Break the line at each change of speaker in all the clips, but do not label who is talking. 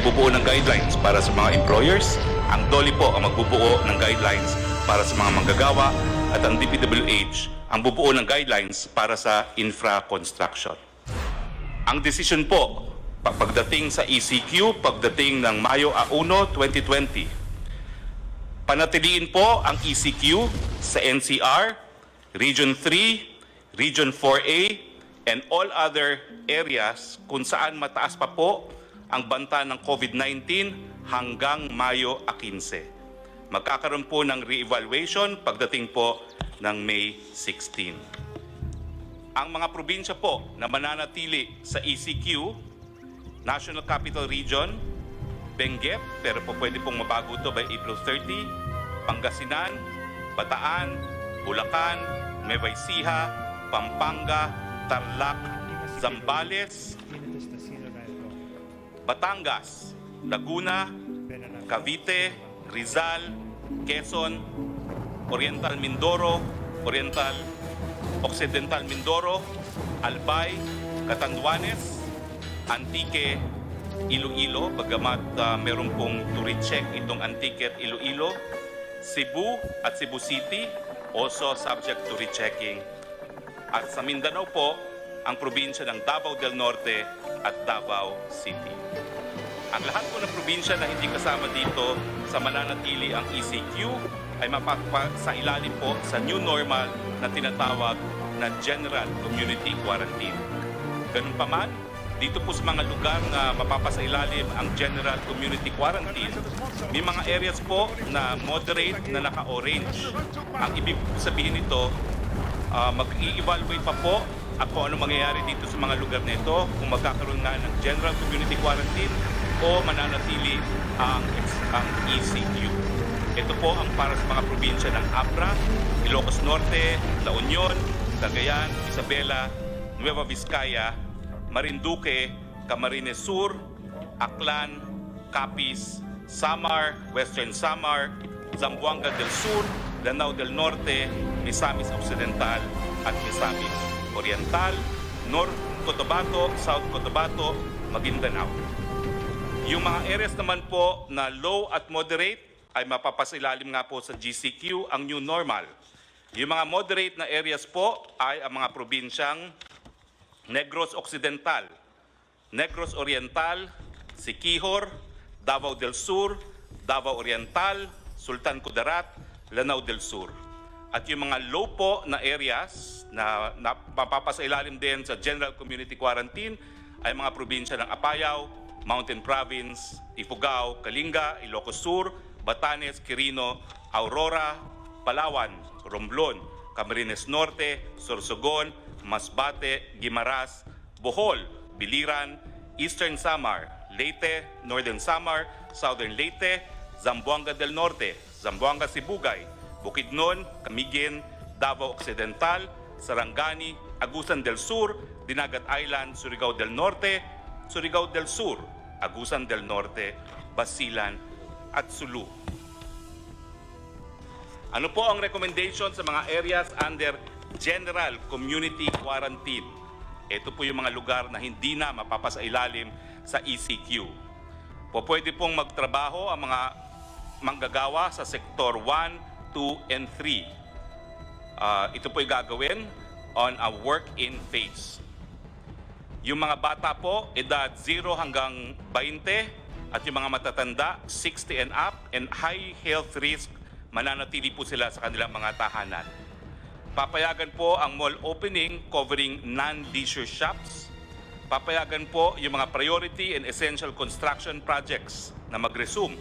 magbubuo ng guidelines para sa mga employers, ang DOLE po ang magbubuo ng guidelines para sa mga manggagawa, at ang DPWH ang bubuo ng guidelines para sa infra construction. Ang desisyon po pagdating sa ECQ, pagdating ng Mayo 1, 2020, panatiliin po ang ECQ sa NCR, Region 3, Region 4A, and all other areas kung saan mataas pa po ang banta ng COVID-19 hanggang Mayo 15. Magkakaroon po ng re-evaluation pagdating po ng May 16. Ang mga probinsya po na mananatili sa ECQ, National Capital Region, Benguet, pero po pwede pong mabago ito by April 30, Pangasinan, Bataan, Bulacan, Nueva Ecija, Pampanga, Tarlac, Zambales, Batangas, Laguna, Cavite, Rizal, Quezon, Oriental Mindoro, Oriental Occidental Mindoro, Albay, Catanduanes, Antique, Iloilo, bagamat meron pong to recheck itong Antique at Iloilo, Cebu at Cebu City, also subject to rechecking. At sa Mindanao po, ang probinsya ng Davao del Norte at Davao City. Ang lahat po ng probinsya na hindi kasama dito sa mananatili ang ECQ ay mapapasa ilalim po sa new normal na tinatawag na General Community Quarantine. Ganun pa man, dito po sa mga lugar na mapapasa ilalim ang General Community Quarantine, may mga areas po na moderate na naka-orange. Ang ibig sabihin nito, mag-i-evaluate pa po at kung ano mangyayari dito sa mga lugar na ito, kung magkakaroon nga ng General Community Quarantine o mananatili ang ECQ. Ito po ang para sa mga probinsya ng Abra, Ilocos Norte, La Union, Cagayan, Isabela, Nueva Vizcaya, Marinduque, Camarines Sur, Aklan, Capiz, Samar, Western Samar, Zamboanga del Sur, Lanao del Norte, Misamis Occidental at Misamis Oriental, North Cotabato, South Cotabato, Maguindanao. Yung mga areas naman po na low at moderate ay mapapasilalim nga po sa GCQ, ang new normal. Yung mga moderate na areas po ay ang mga probinsyang Negros Occidental, Negros Oriental, Siquijor, Davao del Sur, Davao Oriental, Sultan Kudarat, Lanao del Sur. At yung mga low po na areas na mapapasailalim din sa General Community Quarantine ay mga probinsya ng Apayao, Mountain Province, Ifugao, Kalinga, Ilocos Sur, Batanes, Quirino, Aurora, Palawan, Romblon, Camarines Norte, Sorsogon, Masbate, Guimaras, Bohol, Biliran, Eastern Samar, Leyte, Northern Samar, Southern Leyte, Zamboanga del Norte, Zamboanga Sibugay, Bukidnon, Camiguin, Davao Occidental, Sarangani, Agusan del Sur, Dinagat Island, Surigao del Norte, Surigao del Sur, Agusan del Norte, Basilan at Sulu. Ano po ang recommendation sa mga areas under General Community Quarantine? Ito po yung mga lugar na hindi na mapapasailalim sa ECQ. Pwede pong magtrabaho ang mga manggagawa sa Sektor 1, 2, and 3. Ito po yung gagawin on a work-in phase. Yung mga bata po, edad 0 hanggang 20, at yung mga matatanda, 60 and up, and high health risk, mananatili po sila sa kanilang mga tahanan. Papayagan po ang mall opening covering non-leisure shops. Papayagan po yung mga priority and essential construction projects na mag-resume.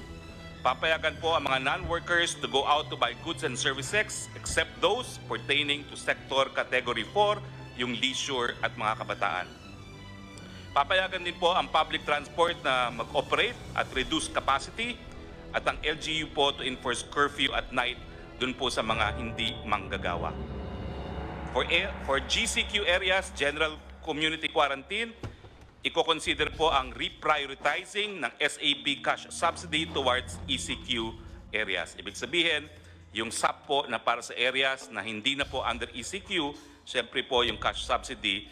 Papayagan po ang mga non-workers to go out to buy goods and services except those pertaining to Sector Category 4, yung leisure at mga kabataan. Papayagan din po ang public transport na mag-operate at reduce capacity, at ang LGU po to enforce curfew at night dun po sa mga hindi manggagawa. For GCQ areas, General Community Quarantine, i-consider po ang reprioritizing ng SAP cash subsidy towards ECQ areas. Ibig sabihin, yung SAP po na para sa areas na hindi na po under ECQ, siyempre po yung cash subsidy,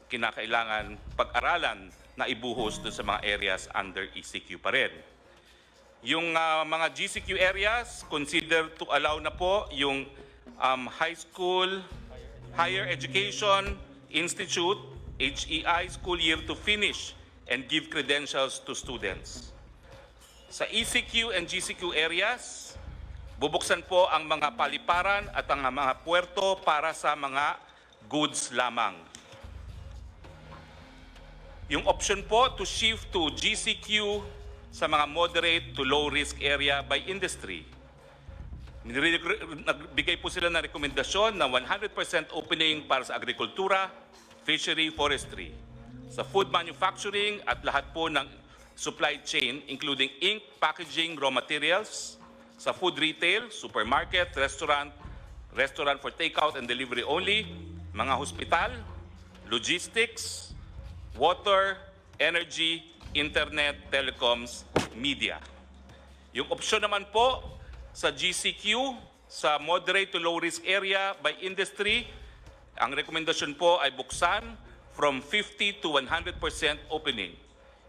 kinakailangan pag-aralan na ibuhos doon sa mga areas under ECQ pa rin. Yung mga GCQ areas, consider to allow na po yung high school, higher education institute, HEI school year to finish and give credentials to students. Sa ECQ and GCQ areas, bubuksan po ang mga paliparan at ang mga puerto para sa mga goods lamang. Yung option po to shift to GCQ sa mga moderate to low risk area by industry. Nagbigay po sila ng rekomendasyon na 100% opening para sa agrikultura, fishery, forestry, sa food manufacturing at lahat po ng supply chain including ink, packaging, raw materials, sa food retail, supermarket, restaurant for takeout and delivery only, mga hospital, logistics, water, energy, internet, telecoms, media. Yung opsyon naman po sa GCQ, sa moderate to low risk area by industry, ang rekomendasyon po ay buksan from 50 to 100% opening.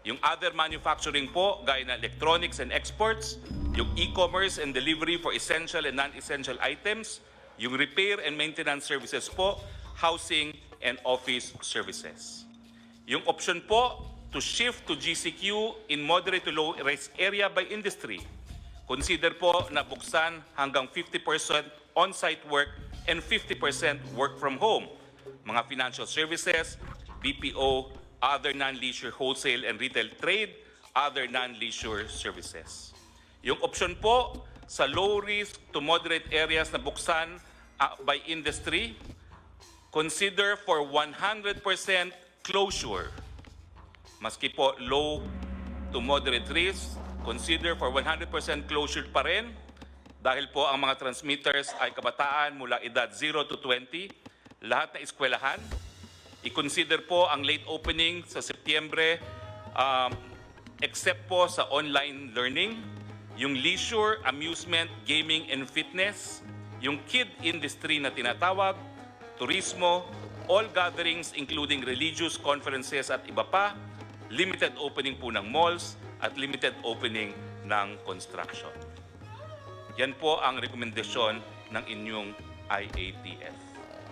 Yung other manufacturing po, gaya na electronics and exports, yung e-commerce and delivery for essential and non-essential items, yung repair and maintenance services po, housing and office services. Yung option po to shift to GCQ in moderate to low risk area by industry, consider po na buksan hanggang 50% on-site work and 50% work from home. Mga financial services, BPO, other non-leisure wholesale and retail trade, other non-leisure services. Yung option po sa low risk to moderate areas na buksan by industry, consider for 100% closure. Maski po low to moderate risk, consider for 100% closure pa rin dahil po ang mga transmitters ay kabataan mula edad 0 to 20, lahat na eskwelahan. I-consider po ang late opening sa Setyembre except po sa online learning, yung leisure, amusement, gaming, and fitness, yung kid industry na tinatawag, turismo, all gatherings including religious conferences at iba pa, limited opening po ng malls at limited opening ng construction. Yan po ang rekomendasyon ng inyong IATF.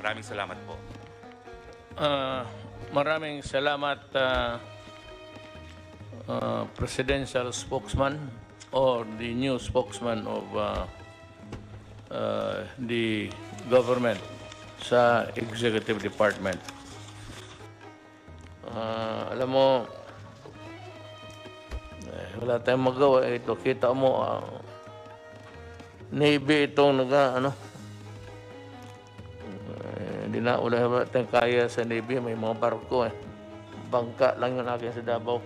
Maraming salamat po.
Maraming salamat, Presidential Spokesman or the new spokesman of the government sa Executive Department. Alam mo, wala tayong magawa. Ito, kita mo, Navy itong hindi na wala tayong kaya sa Navy. May mga barko bangka lang yun akin sa Davao.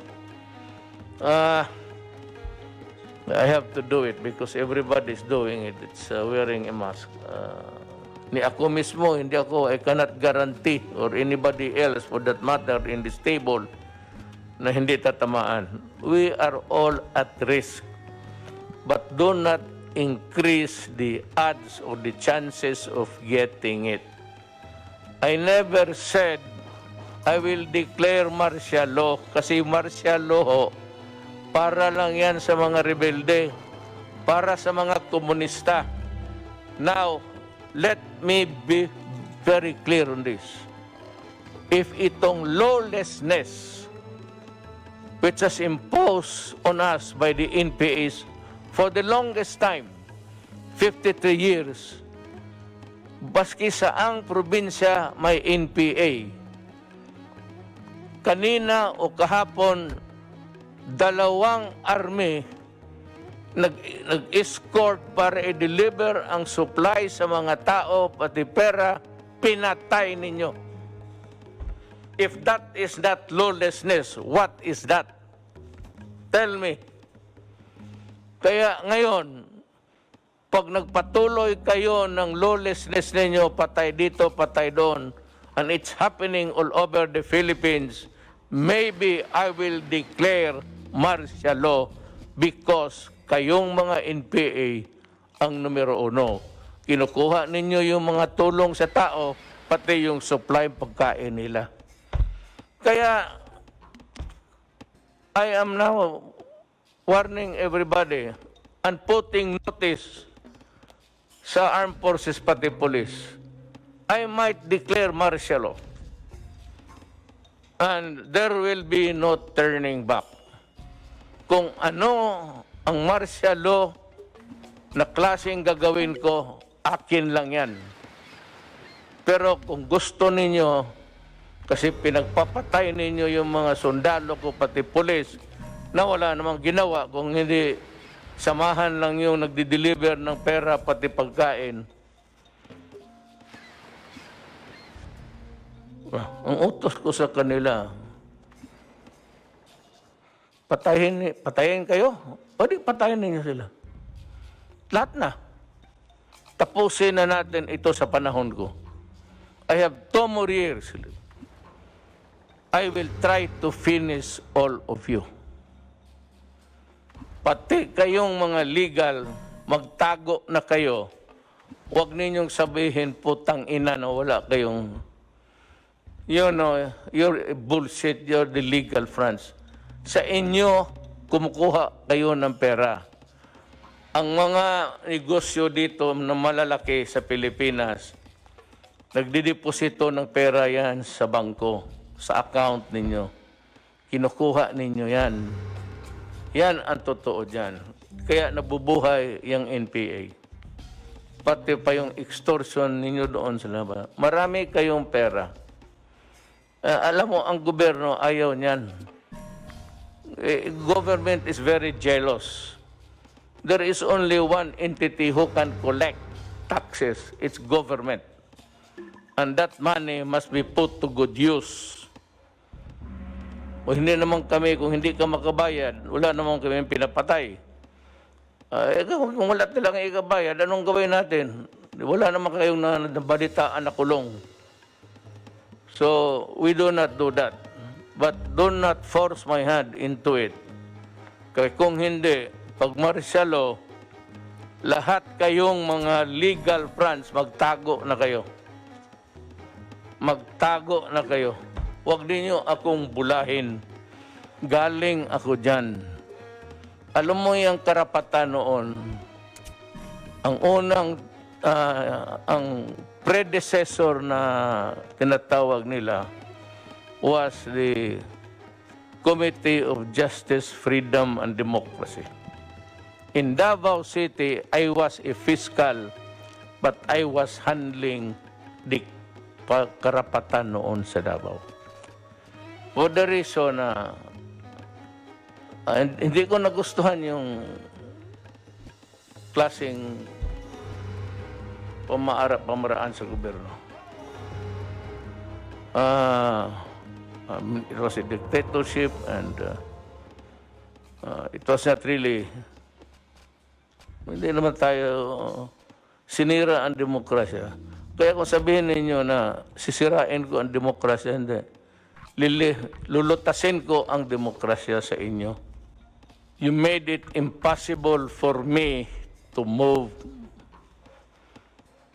I have to do it because everybody's doing it. It's wearing a mask. Ni ako mismo, hindi ako, I cannot guarantee or anybody else for that matter in this table na hindi tatamaan. We are all at risk. But do not increase the odds or the chances of getting it. I never said I will declare martial law kasi martial law para lang yan sa mga rebelde, para sa mga komunista. Now, let me be very clear on this. If itong lawlessness which was imposed on us by the NPAs for the longest time, 53 years, baski saang probinsya may NPA. Kanina o kahapon, 2 army nag-escort para i-deliver ang supply sa mga tao, pati pera, pinatay ninyo. If that is not lawlessness, what is that? Tell me. Kaya ngayon, pag nagpatuloy kayo ng lawlessness ninyo, patay dito, patay doon, and it's happening all over the Philippines, maybe I will declare martial law because kayong mga NPA ang numero 1. Kinukuha ninyo yung mga tulong sa tao, pati yung supply pagkain nila. Kaya, I am now warning everybody and putting notice sa armed forces pati police. I might declare martial law. And there will be no turning back. Kung ano ang martial law na klaseng gagawin ko, akin lang yan. Pero kung gusto ninyo, kasi pinagpapatay ninyo yung mga sundalo ko, pati pulis, na wala namang ginawa kung hindi samahan lang yung nagdi-deliver ng pera pati pagkain. Ang utos ko sa kanila, patayin kayo, o di patayin ninyo sila. Lahat na. Tapusin na natin ito sa panahon ko. I have 2 more years. I will try to finish all of you. Pati kayong mga legal, magtago na kayo. Huwag ninyong sabihin, putang ina na wala kayong, you know, you're bullshit, you're the legal fronts. Sa inyo, kumukuha kayo ng pera. Ang mga negosyo dito na malalaki sa Pilipinas, nagdideposito ng pera yan sa bangko, sa account ninyo. Kinukuha ninyo yan. Yan ang totoo dyan. Kaya nabubuhay yung NPA. Pati pa yung extortion ninyo doon sa labas. Marami kayong pera. Alam mo, ang gobyerno ayaw niyan. Government is very jealous. There is only one entity who can collect taxes. It's government. And that money must be put to good use. O hindi naman kami, kung hindi ka makabayad, wala naman kami pinapatay. Kung wala talagang ikabayad, anong gawin natin? Wala naman kayong nabalitaan na kulong. So, we do not do that. But do not force my hand into it. Kaya kung hindi, pag martial law, lahat kayong mga legal fronts, magtago na kayo. Magtago na kayo. Huwag ninyo akong bulahin. Galing ako dyan. Alam mo yung karapatan noon, ang unang, ang predecessor na tinatawag nila was the Committee of Justice, Freedom, and Democracy. In Davao City, I was a fiscal, but I was handling the karapatan noon sa Davao. For the reason na hindi ko nagustuhan yung klaseng pamaraan sa gobyerno. It was a dictatorship and it was not really, hindi naman tayo sinira ang demokrasya. Kaya kung sabihin ninyo na sisirain ko ang demokrasya, hindi. Lulutasin ko ang demokrasya sa inyo. You made it impossible for me to move.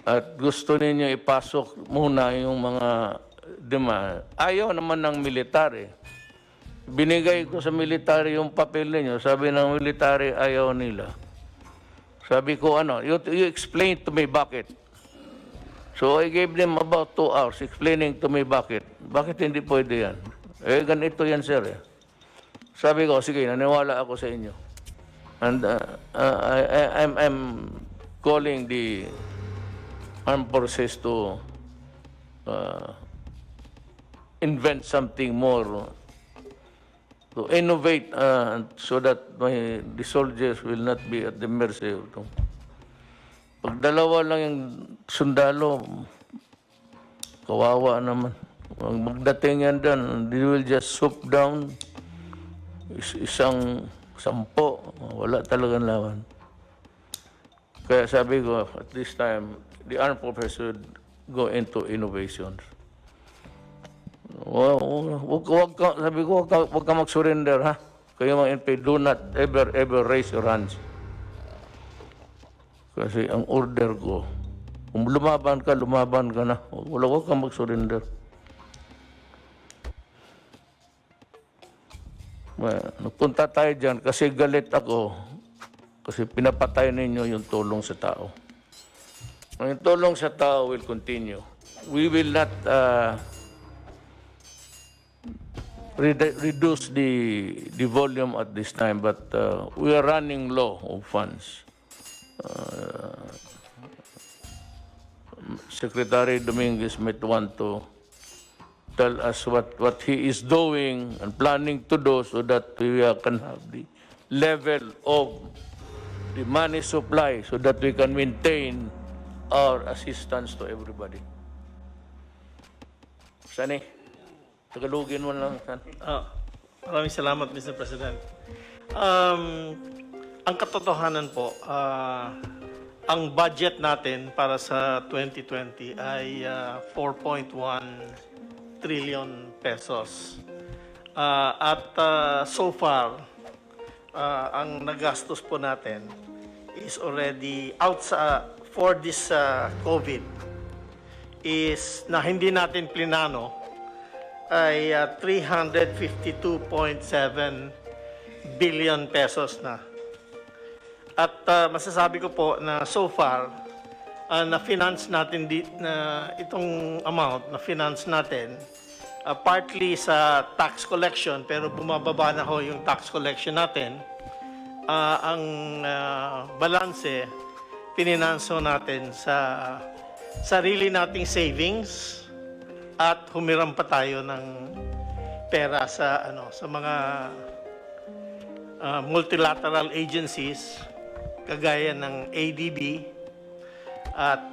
At gusto ninyo ipasok muna yung mga demand. Ayaw naman ng military. Binigay ko sa military yung papel ninyo. Sabi ng military, ayaw nila. Sabi ko, you explain to me bakit. So I gave them about 2 hours explaining to me bakit. Bakit hindi pwede yan? Ganito yan, sir. Sabi ko, sige, naniwala ako sa inyo. And I'm calling the armed forces to invent something more, to innovate so that the soldiers will not be at the mercy of them. Pag dalawa lang yung sundalo, kawawa naman. Magdating yan doon, they will just swoop down, isang 10, wala talagang lawan. Kaya sabi ko, at this time, the armed forces should go into innovations. Sabi ko, huwag ka mag-surrender, ha? Kayo mga NP, do not ever raise your hands. Kasi ang order ko, kung lumaban ka na. Huwag kang mag-surrender. Nagpunta tayo dyan kasi galit ako kasi pinapatay ninyo yung tulong sa tao. Yung tulong sa tao will continue. We will not reduce the volume at this time, but we are running low of funds. Secretary Dominguez might want to tell us what he is doing and planning to do so that we can have the level of the money supply so that we can maintain our assistance to everybody. Sani, Tagalogin mo lang.
Maraming salamat, Mr. President. Ang katotohanan po, ang budget natin para sa 2020 ay 4.1 trillion pesos. So far, ang nagastos po natin is already for this COVID is na hindi natin plinano ay 352.7 billion pesos na. At masasabi ko po na so far, na-finance natin itong amount, na-finance natin partly sa tax collection, pero bumababa na ho yung tax collection natin. Ang balanse, pininanso natin sa sarili nating savings at humiram pa tayo ng pera sa mga multilateral agencies kagaya ng ADB at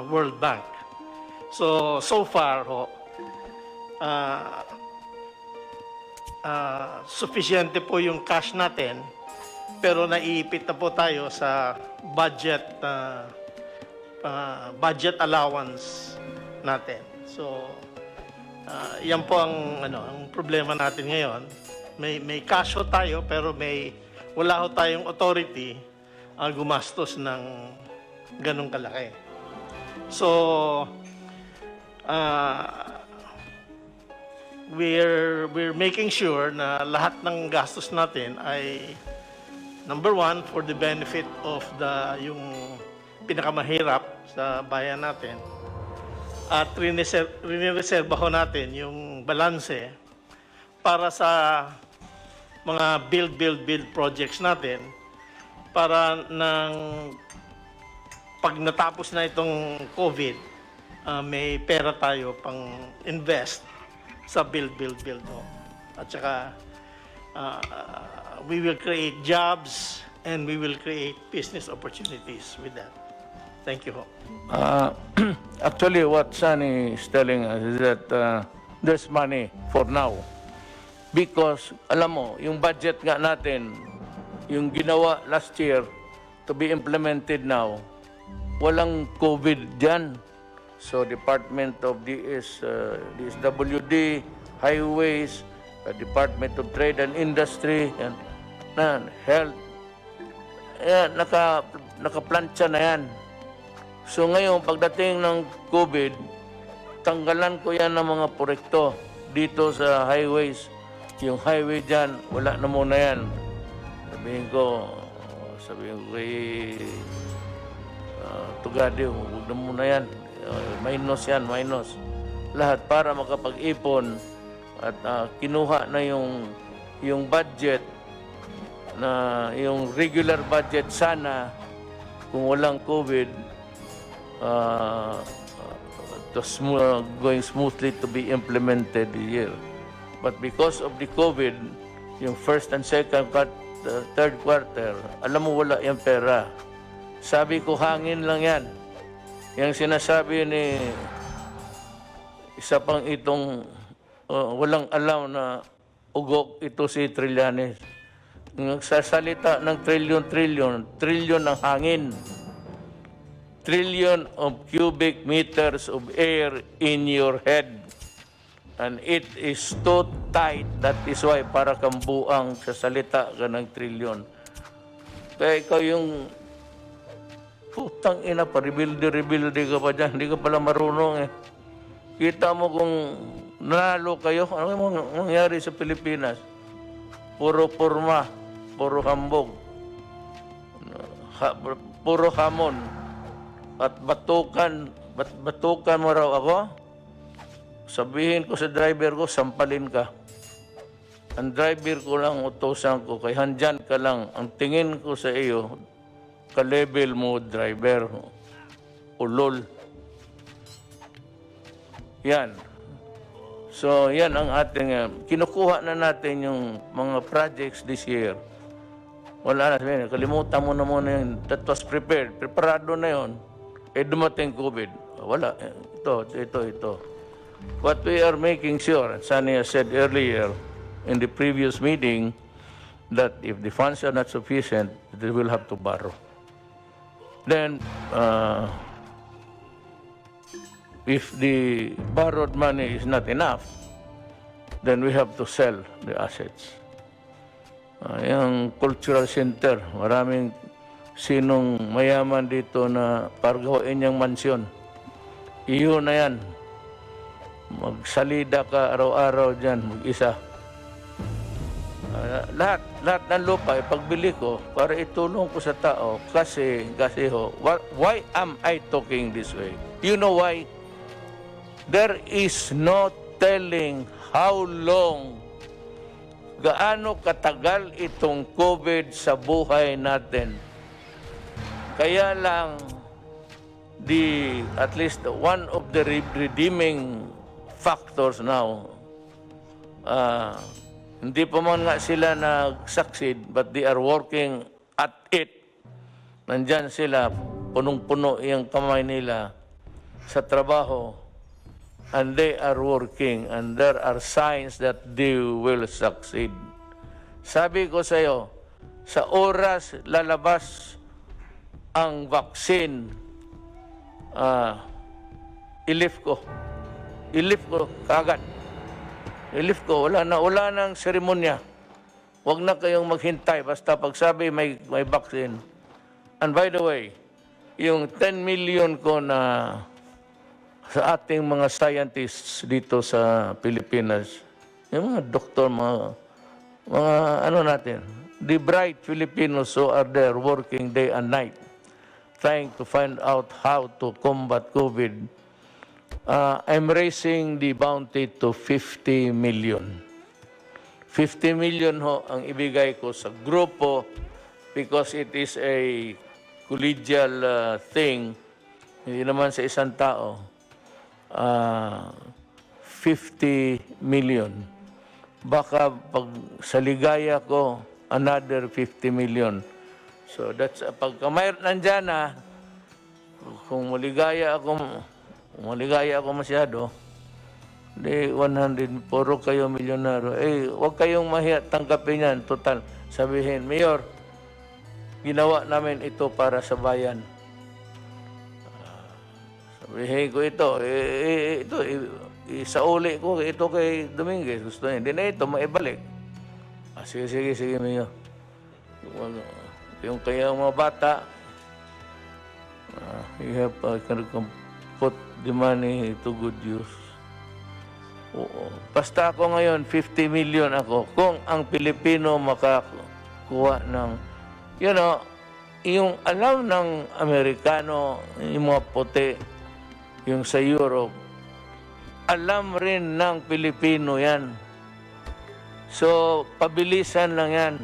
World Bank. So far ho, sufficiente po yung cash natin, pero naiipit na po tayo sa budget allowance natin. So yan po ang problema natin ngayon. May cash ho tayo, pero wala ho tayong authority gumastos ng ganong kalaki. So we're making sure na lahat ng gastos natin ay number one, for the benefit of yung pinakamahirap sa bayan natin. At rinireserba ho natin yung balanse para sa mga build projects natin, para pag natapos na itong COVID, may pera tayo pang invest sa build ho. At saka we will create jobs and we will create business opportunities with that. Thank you ho.
Actually, what Sunny is telling us is that there's money for now. Because, alam mo, yung budget nga natin, yung ginawa last year to be implemented now, walang COVID dyan. So, Department of DSWD, Highways, Department of Trade and Industry, and Health, nakaplansya na yan. So, ngayon, pagdating ng COVID, tanggalan ko yan ng mga proyekto dito sa highways. Yung highway dyan, wala na muna yan. Sabihin ko kay Tugadi, huwag na muna yan. Minus yan. Lahat para makapag-ipon at kinuha na yung budget, na yung regular budget sana kung walang COVID, going smoothly to be implemented this year. But because of the COVID, yung first and second third quarter, alam mo wala yung pera. Sabi ko, hangin lang yan. Yung sinasabi ni isa pang itong walang alam na ugok ito si Trillanes. Nagsasalita ng trillion ng hangin. Trillion of cubic meters of air in your head. And it is too tight. That is why para kang buang sa salita ka ng trillion. Kaya ikaw yung putang ina pa, rebuilde ka pa dyan. Hindi ka pala marunong eh. Kita mo kung nanalo kayo, ano yung mangyari sa Pilipinas? Puro porma, puro hambog, puro hamon, at batukan mo raw ako, sabihin ko sa driver ko, sampalin ka. Ang driver ko lang, utosan ko, kay handyan ka lang. Ang tingin ko sa iyo, ka-level mo, driver. Ulol. Yan. So, yan ang ating, kinukuha na natin yung mga projects this year. Wala na, sabihin, kalimutan mo na muna yun. That was prepared. Preparado na yun. Eh, dumating COVID. Wala. Ito. What we are making sure, Sunny has said earlier, in the previous meeting, that if the funds are not sufficient, they will have to borrow. Then, if the borrowed money is not enough, then we have to sell the assets. Yung cultural center, maraming sinong mayaman dito na pargawain niyang mansyon. Iyo na yan. Magsalida ka araw-araw dyan, mag-isa. Lahat ng lupa, pagbili ko, para itulong ko sa tao, kasi why am I talking this way? You know why? There is no telling how long, gaano katagal itong COVID sa buhay natin. Kaya lang, at least one of the redeeming factors now, hindi pa man nga sila nag-succeed, but they are working at it. Nandyan sila, punong-puno yung kamay nila sa trabaho, and they are working, and there are signs that they will succeed. Sabi ko sa iyo, sa oras lalabas ang vaccine, i-lift ko kagad. I-lift ko, wala nang seremonya. Huwag na kayong maghintay, basta pagsabi may vaccine. And by the way, yung 10 million ko na sa ating mga scientists dito sa Pilipinas, yung mga doktor, mga ano natin, the bright Filipinos who are there working day and night, trying to find out how to combat COVID. I'm raising the bounty to 50 million. 50 million ho ang ibigay ko sa grupo because it is a collegial thing. Hindi naman sa isang tao. 50 million. Baka pag sa ligaya ko, another 50 million. So that's, pagka mayroon nandyan na, kung maligaya ako masyado, di 100, puro kayo milyonaryo. Huwag kayong mahiya, tanggapin yan. Total, sabihin, Mayor, ginawa namin ito para sa bayan. Sabihin ko ito, isauli ko ito kay Dominguez. Gusto niya, hindi na ito, maibalik. Sige, Mayor. Yung kaya mga bata, you have put the money to good use. Oo. Basta ako ngayon, 50 million ako. Kung ang Pilipino makakuha ng, yung alam ng Amerikano, yung mga puti, yung sa Europe, alam rin ng Pilipino yan. So, pabilisan lang yan.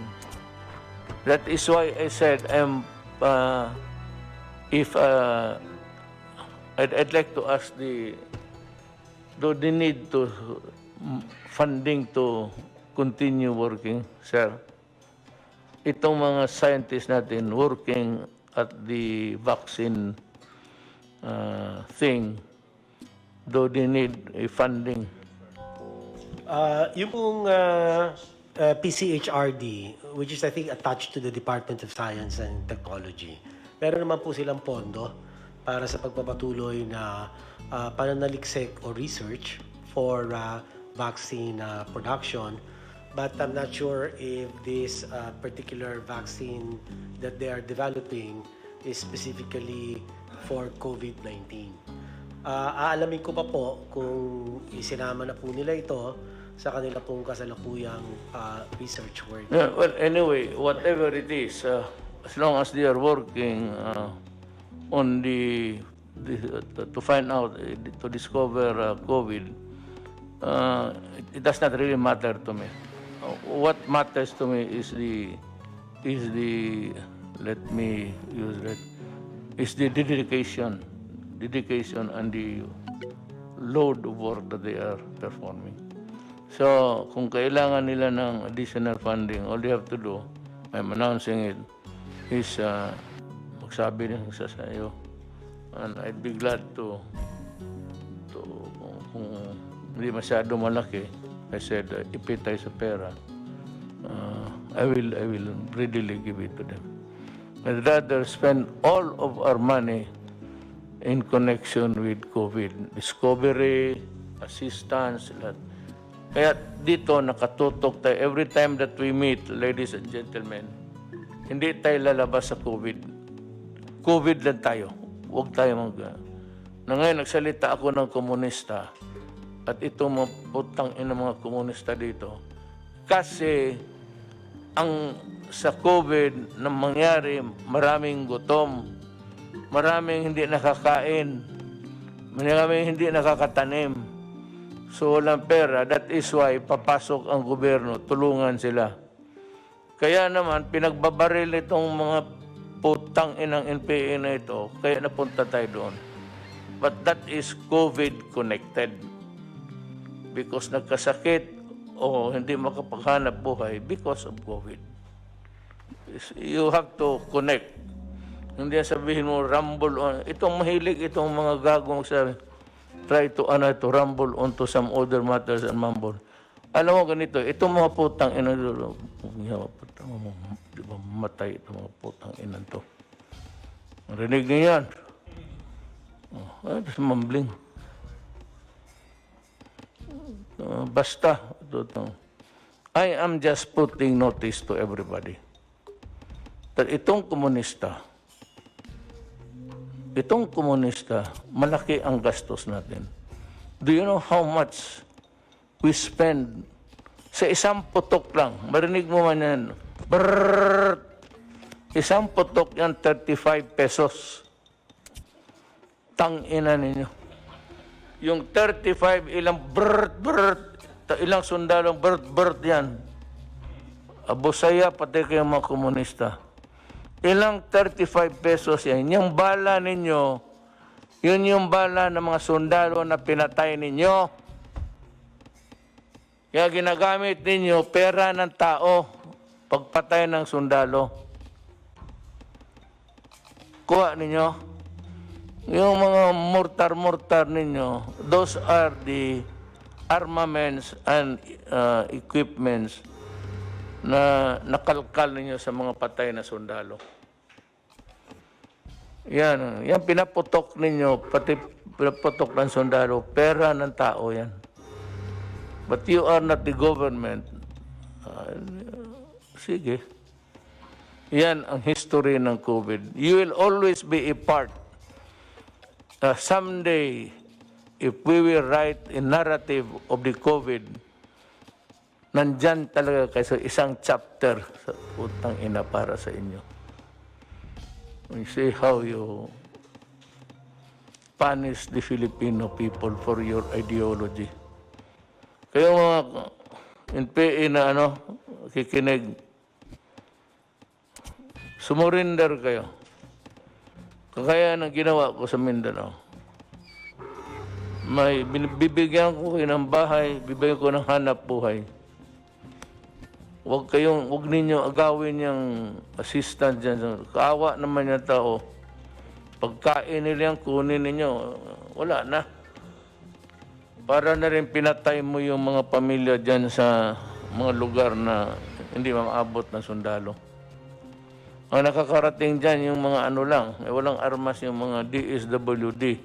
That is why I said, I'd like to ask do they need to funding to continue working, sir? Itong mga scientists natin working at the vaccine thing, do they need a funding?
Yung pong PCHRD, which is I think attached to the Department of Science and Technology, meron naman po silang pondo para sa pagpapatuloy na pananaliksik o research for vaccine production. But I'm not sure if this particular vaccine that they are developing is specifically for COVID-19. Aalamin ko pa po kung isinama na po nila ito sa kanila pong kasalukuyang research work.
Yeah, well, anyway, whatever it is, as long as they are working on to find out, to discover COVID, it does not really matter to me. What matters to me is the let me use that, is the dedication and the load of work that they are performing. So, kung kailangan nila ng additional funding, all they have to do, I'm announcing it, is magsabi rin sa iyo. And I'd be glad to kung hindi masyado malaki, I said, ipit tayo sa pera, I will readily give it to them. I'd rather spend all of our money in connection with COVID. Discovery, assistance, lahat. Kaya dito nakatutok tayo. Every time that we meet, ladies and gentlemen, hindi tayo lalabas sa COVID. COVID lang tayo. Huwag tayo na ngayon, nagsalita ako ng komunista at itong mga putang ina mga komunista dito. Kasi ang sa COVID na mangyari, maraming gutom, maraming hindi nakakain, maraming hindi nakakatanim. So walang pera. That is why papasok ang gobyerno, tulungan sila. Kaya naman, pinagbabaril itong mga putang inang NPA na ito, kaya napunta tayo doon. But that is COVID connected. Because nagkasakit o hindi makapaghanap buhay because of COVID. You have to connect. Hindi sabihin mo, rumble on. Itong mahilig, itong mga gagong sabi, try to rumble onto some other matters and mumble. Alam mo ganito, itong mga putang ina, di ba matay itong mga putang ina to. Rinig niyo yan. Tapos mumbling. Basta, I am just putting notice to everybody that itong komunista, malaki ang gastos natin. Do you know how much we spend sa isang putok lang? Marinig mo man yan. Brrrr! Isang putok yan, 35 pesos. Tangina ninyo. Yung 35, ilang ilang sundalong yan. Abusaya, pati kayo mga komunista. Ilang 35 pesos yan. Yung bala ninyo, yun yung bala ng mga sundalo na pinatay ninyo. Kaya ginagamit ninyo pera ng tao pagpatay ng sundalo. Kuha ninyo. Yung mga mortar ninyo, those are the armaments and equipments na nakalkal ninyo sa mga patay na sundalo. Yan pinaputok ninyo, pati pinaputok ng sundalo, pera ng tao yan. But you are not the government. Sige. Yan ang history ng COVID. You will always be a part. Someday, if we will write a narrative of the COVID, nandyan talaga kayo isang chapter sa putang ina para sa inyo. You see how you punish the Filipino people for your ideology. Kayo mga NPA na kikinig, sumurinder kayo. Kaya ng ginawa ko sa Mindanao. Bibigyan ko kayo ng bahay, bibigyan ko ng hanap buhay. Huwag ninyo agawin yung assistant dyan. Kaawa naman yung tao. Pagkain nila yan, kunin ninyo, wala na. Para na rin pinatay mo yung mga pamilya dyan sa mga lugar na hindi maabot ng sundalo. Ang nakakarating dyan yung mga walang armas yung mga DSWD.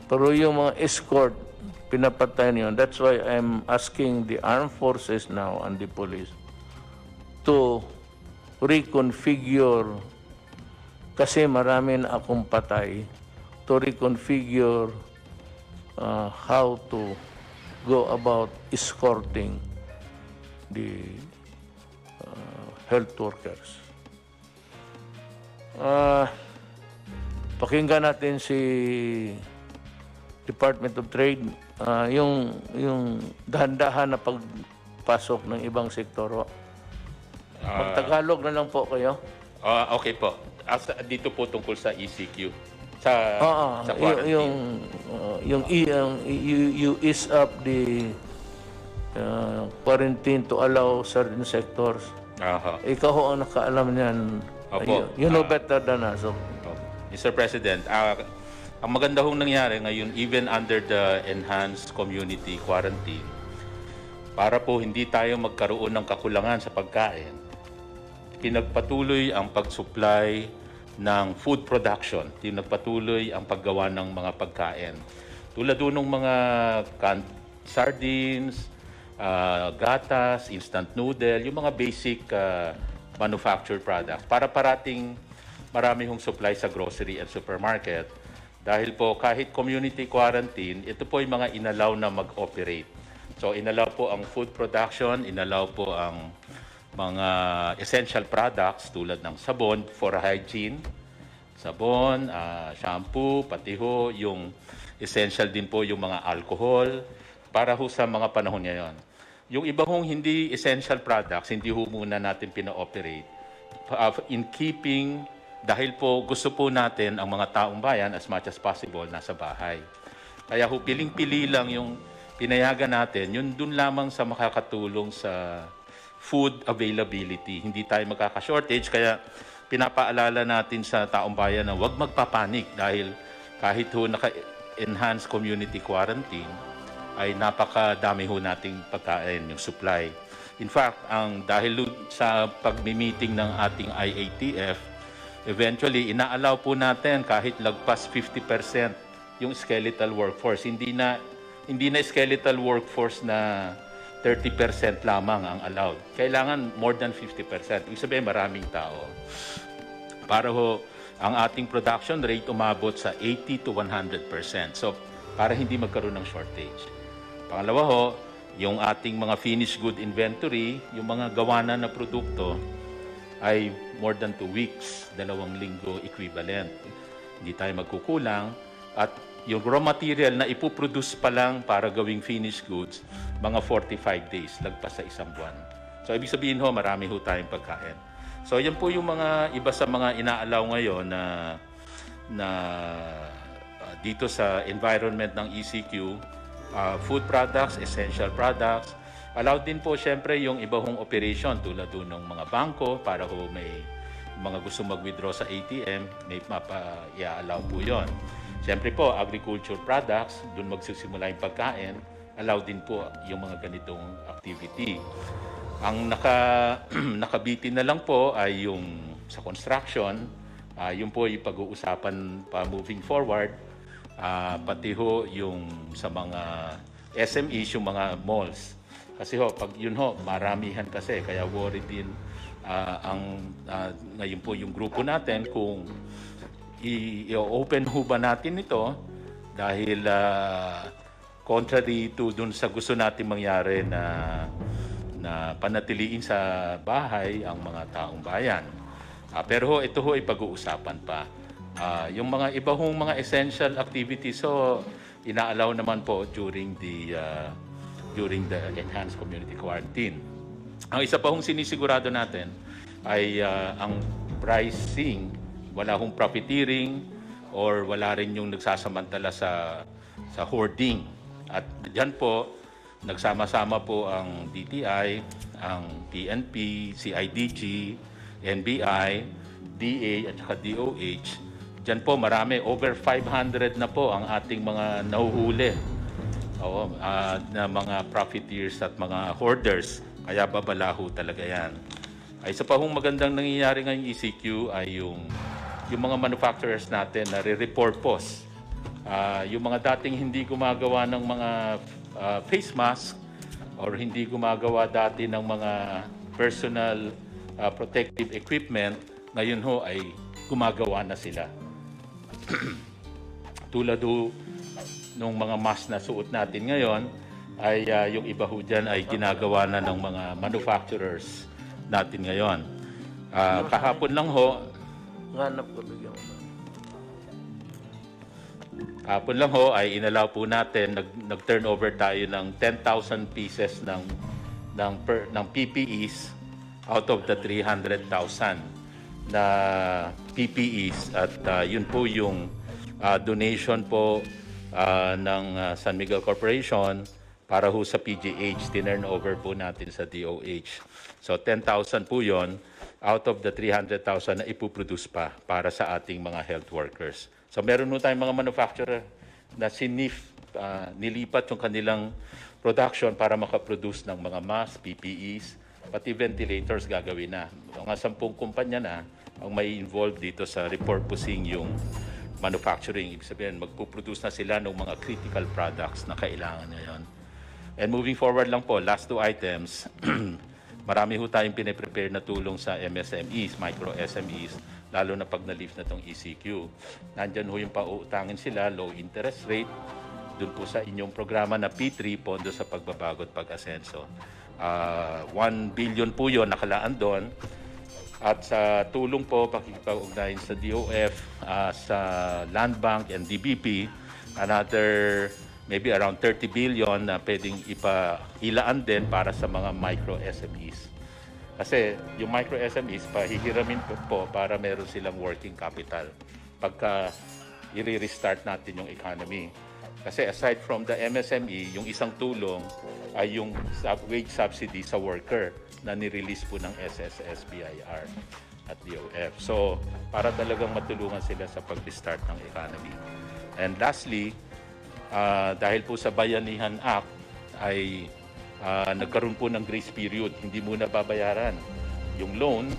Pero yung mga escort, pinapatay niyo. That's why I'm asking the armed forces now and the police to reconfigure kasi marami na akong patay, to reconfigure how to go about escorting the health workers. Pakinggan natin si Department of Trade, yung dahan-dahan na pagpasok ng ibang sektor. Magtagalog na lang po kayo.
Okay po. Dito po tungkol sa ECQ. Sa quarantine.
Yung you ease up the quarantine to allow certain sectors. Ikaw ho ang nakaalam niyan.
Opo.
You know better than us.
Mr. President, ang maganda hong nangyari ngayon, even under the enhanced community quarantine, para po hindi tayo magkaroon ng kakulangan sa pagkain, pinagpatuloy ang pag-supply ng food production, pinagpatuloy ang paggawa ng mga pagkain. Tulad doon ng mga canned sardines, gatas, instant noodle, yung mga basic manufactured products para parating marami hong supply sa grocery and supermarket. Dahil po kahit community quarantine, ito po yung mga inalaw na mag-operate. So inalaw po ang food production, inalaw po ang mga essential products tulad ng sabon for hygiene, sabon, shampoo, pati ho yung essential din po yung mga alcohol para ho sa mga panahon ngayon. Yung iba hong hindi essential products, hindi ho muna natin pina-operate in keeping, dahil po gusto po natin ang mga taong bayan as much as possible nasa bahay. Kaya ho piling-pili lang yung pinayagan natin, yun dun lamang sa makakatulong sa food availability. Hindi tayo magkaka-shortage, kaya pinapaalala natin sa taong bayan na huwag magpapanik dahil kahit ho naka-enhanced community quarantine, ay napakadami ho nating pagkain, yung supply. In fact, dahil sa pagmi-meeting ng ating IATF, eventually, inaalaw po natin kahit lagpas 50% yung skeletal workforce. Hindi na skeletal workforce na 30% lamang ang allowed. Kailangan more than 50%. Ibig sabihin, maraming tao. Para ho, ang ating production rate umabot sa 80 to 100%. So, para hindi magkaroon ng shortage. Pangalawa ho, yung ating mga finished good inventory, yung mga gawa na produkto, ay more than 2 weeks, 2 linggo equivalent. Hindi tayo magkukulang. At yung raw material na ipoproduce pa lang para gawing finished goods, mga 45 days, lagpas sa 1 buwan. So, ibig sabihin ho, marami ho tayong pagkain. So, yan po yung mga iba sa mga inaalaw ngayon na dito sa environment ng ECQ, food products, essential products. Allowed din po siyempre yung iba hong operation tulad doon ng mga bangko para ho may mga gusto mag-withdraw sa ATM, may i-allow po yon. Siyempre po, agriculture products, doon magsisimula yung pagkain, allowed din po yung mga ganitong activity. Ang nakabitin na lang po ay yung sa construction, yun po yung pag-uusapan pa moving forward. Pati ho yung sa mga SMEs, yung mga malls. Kasi ho, pag yun ho, maramihan kasi, kaya worried din ngayon po yung grupo natin kung i-open ho ba natin ito dahil contrary to dun sa gusto natin mangyari na panatiliin sa bahay ang mga taong bayan. Pero ho, ito ho ay pag-uusapan pa. Yung mga iba hong mga essential activities, so inaalaw naman po during the enhanced community quarantine. Ang isa pa hong sinisigurado natin ay ang pricing, wala hong profiteering or wala rin yung nagsasamantala sa hoarding. At diyan po, nagsama-sama po ang DTI, ang PNP, CIDG, NBI, DA at saka DOH. Diyan po marami, over 500 na po ang ating mga nahuhuli na mga profiteers at mga hoarders. Kaya babalaho talaga yan. Ay, isa pa hong magandang nangyayari ngayong ECQ ay yung mga manufacturers natin na re-repurpose. Yung mga dating hindi gumagawa ng mga face mask or hindi gumagawa dati ng mga personal protective equipment, ngayon ho ay gumagawa na sila. Tulad ho nung mga mask na suot natin ngayon, ay yung iba ho dyan ay ginagawa na ng mga manufacturers natin ngayon. Kahapon lang ho,
Hanap ko bigyan mo.
Hapon lang ho ay inalaw po natin, nag-turnover tayo ng 10,000 pieces ng PPEs out of the 300,000 na PPEs at yun po yung donation po ng San Miguel Corporation para ho sa PGH, tinurnover po natin sa DOH. So 10,000 po yun out of the 300,000 na ipuproduce pa para sa ating mga health workers. So meron po tayong mga manufacturer na nilipat yung kanilang production para makaproduce ng mga masks, PPEs, pati ventilators gagawin na. Mga 10 kumpanya na ang may involved dito sa repurposing yung manufacturing. Ibig sabihin, magpuproduce na sila ng mga critical products na kailangan ngayon. And moving forward lang po, last 2 items, marami ho tayong piniprepare na tulong sa MSMEs, micro SMEs, lalo na pag na-lift na itong ECQ. Nandyan ho yung pauutangin sila, low interest rate, dun po sa inyong programa na P3, Pondo sa Pagbabago at Pag-asenso. 1 billion po yun nakalaan doon. At sa tulong po, pakikipag-ugnayan sa DOF, sa Land Bank and DBP, another maybe around 30 billion na pwedeng ilaan din para sa mga micro SMEs. Kasi yung micro SMEs, pahihiramin po para meron silang working capital pagka i-restart natin yung economy. Kasi aside from the MSME, yung isang tulong ay yung wage subsidy sa worker na nirelease po ng SSS, BIR at DOF. So, para talagang matulungan sila sa pag-restart ng economy. And lastly, dahil po sa Bayanihan Act ay nagkaroon po ng grace period. Hindi muna babayaran yung loan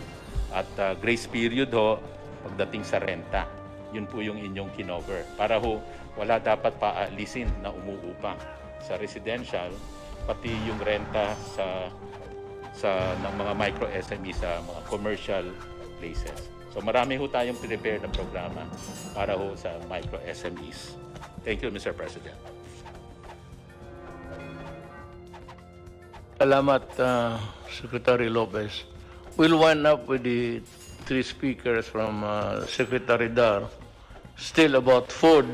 at grace period ho pagdating sa renta. Yun po yung inyong kinover. Para ho wala dapat paalisin na umuupang sa residential, pati yung renta ng mga micro SME sa mga commercial places. So marami ho tayong prepare ng programa para ho sa micro SMEs. Thank you, Mr. President.
Salamat, Secretary Lopez. We'll wind up with the 3 speakers from Secretary Dar. Still about food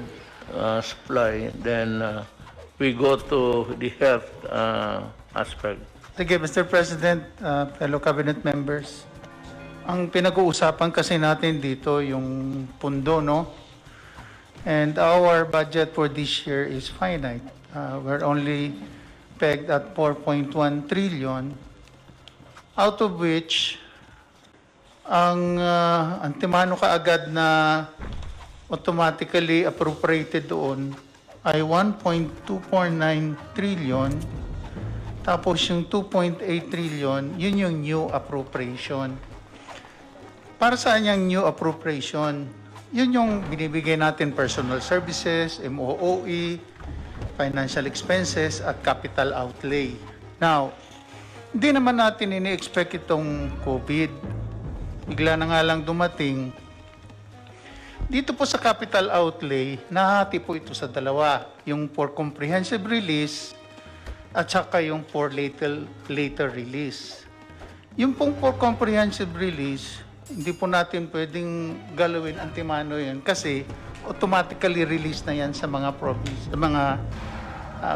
supply. Then we go to the health aspect.
Sige, Mr. President, fellow cabinet members. Ang pinag-uusapan kasi natin dito yung pundo, no? And our budget for this year is finite. We're only pegged at 4.1 trillion, out of which ang antimano kaagad na automatically appropriated doon ay 1.249 trillion. Tapos yung 2.8 trillion, yun yung new appropriation. Para saan yung new appropriation? Yun yung binibigay natin personal services, MOOE, financial expenses, at capital outlay. Now, hindi naman natin ini-expect itong COVID. Bigla na nga lang dumating. Dito po sa capital outlay, nahati po ito sa dalawa. Yung for comprehensive release at saka yung for later release. Yung pong for comprehensive release, hindi po natin pwedeng galawin antimano yun kasi automatically release na yan sa mga province, sa mga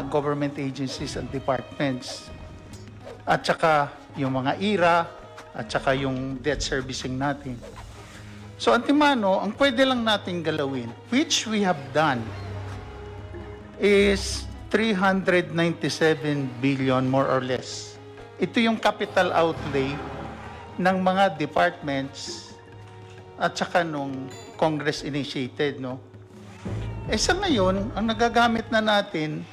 government agencies and departments. At saka yung mga IRA at saka yung debt servicing natin. So antimano, ang pwede lang natin galawin, which we have done, is 397 billion more or less. Ito yung capital outlay ng mga departments at saka nung Congress initiated, no? Sa ngayon, ang nagagamit na natin,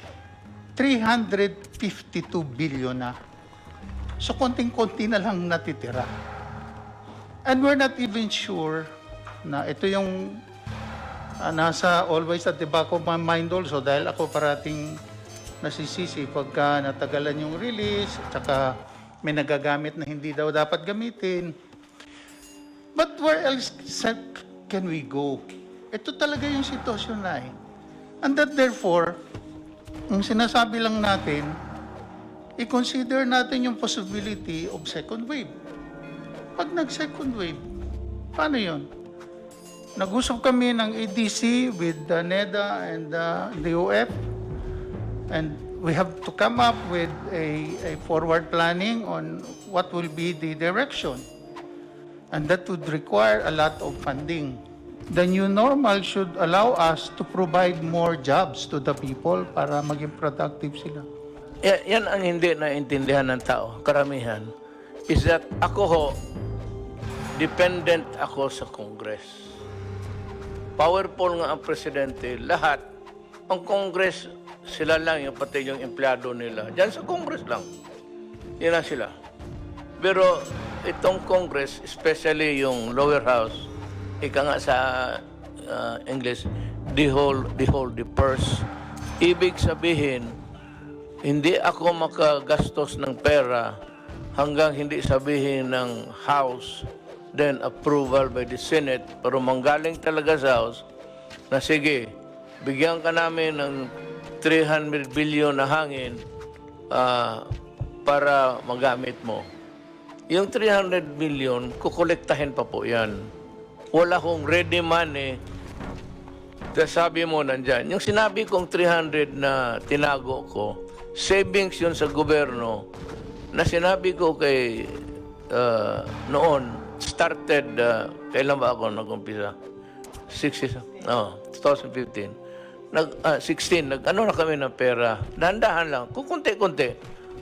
352 billion na. So, konting-konti na lang natitira. And we're not even sure na ito yung nasa always at the back of my mind also dahil ako parating nasisisi pagka natagalan yung release at saka may nagagamit na hindi daw dapat gamitin. But where else can we go? Ito talaga yung sitwasyon na eh. And that therefore, ang sinasabi lang natin, i-consider natin yung possibility of second wave. Pag nag-second wave, paano yun? Nag-usap kami ng ADC with the NEDA and the DOF, and we have to come up with a forward planning on what will be the direction. And that would require a lot of funding. The new normal should allow us to provide more jobs to the people para maging productive sila.
Yan ang hindi naintindihan ng tao, karamihan, is that ako ho, dependent ako sa Congress. Powerful nga ang presidente, lahat. Ang Congress, sila lang, yung pati yung empleyado nila. Diyan sa Congress lang. Yan lang sila. Pero itong Congress, especially yung lower house, ika nga sa English, the purse. Ibig sabihin, hindi ako makagastos ng pera hanggang hindi sabihin ng House, then approval by the Senate, pero manggaling talaga sa House, na sige, bigyan ka namin ng 300 billion na hangin para magamit mo. Yung 300 billion, kukolektahin pa po yan. Wala kong ready money. Sabi mo nandyan. Yung sinabi kong 300 na tinago ko, savings yun sa gobyerno na sinabi ko kay noon, started, kailan ba ako nag-umpisa? 2015. 16, nag-ano na kami ng pera. Dahan-dahan lang, kukunti-kunti.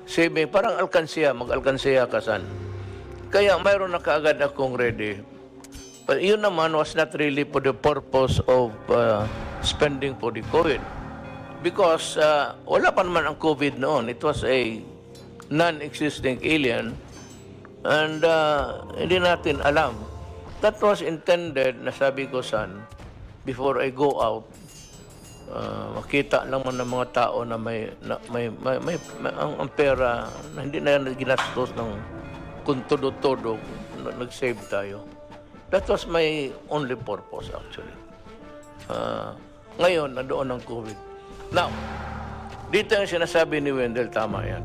Saving, parang alkansiya, mag-alkansiya kasan. Kaya mayroon na kaagad akong ready. But yun naman was not really for the purpose of spending for the COVID. Because wala pa naman ang COVID noon. It was a non-existing alien. And hindi natin alam. That was intended, na sabi ko, son, before I go out, makita lang man ng mga tao na may ang pera na hindi na ginastos ng kung todo-todo, nag-save tayo. That was my only purpose, actually. Ngayon, nandoon ang COVID. Now, dito yung sinasabi ni Wendell, tama yan.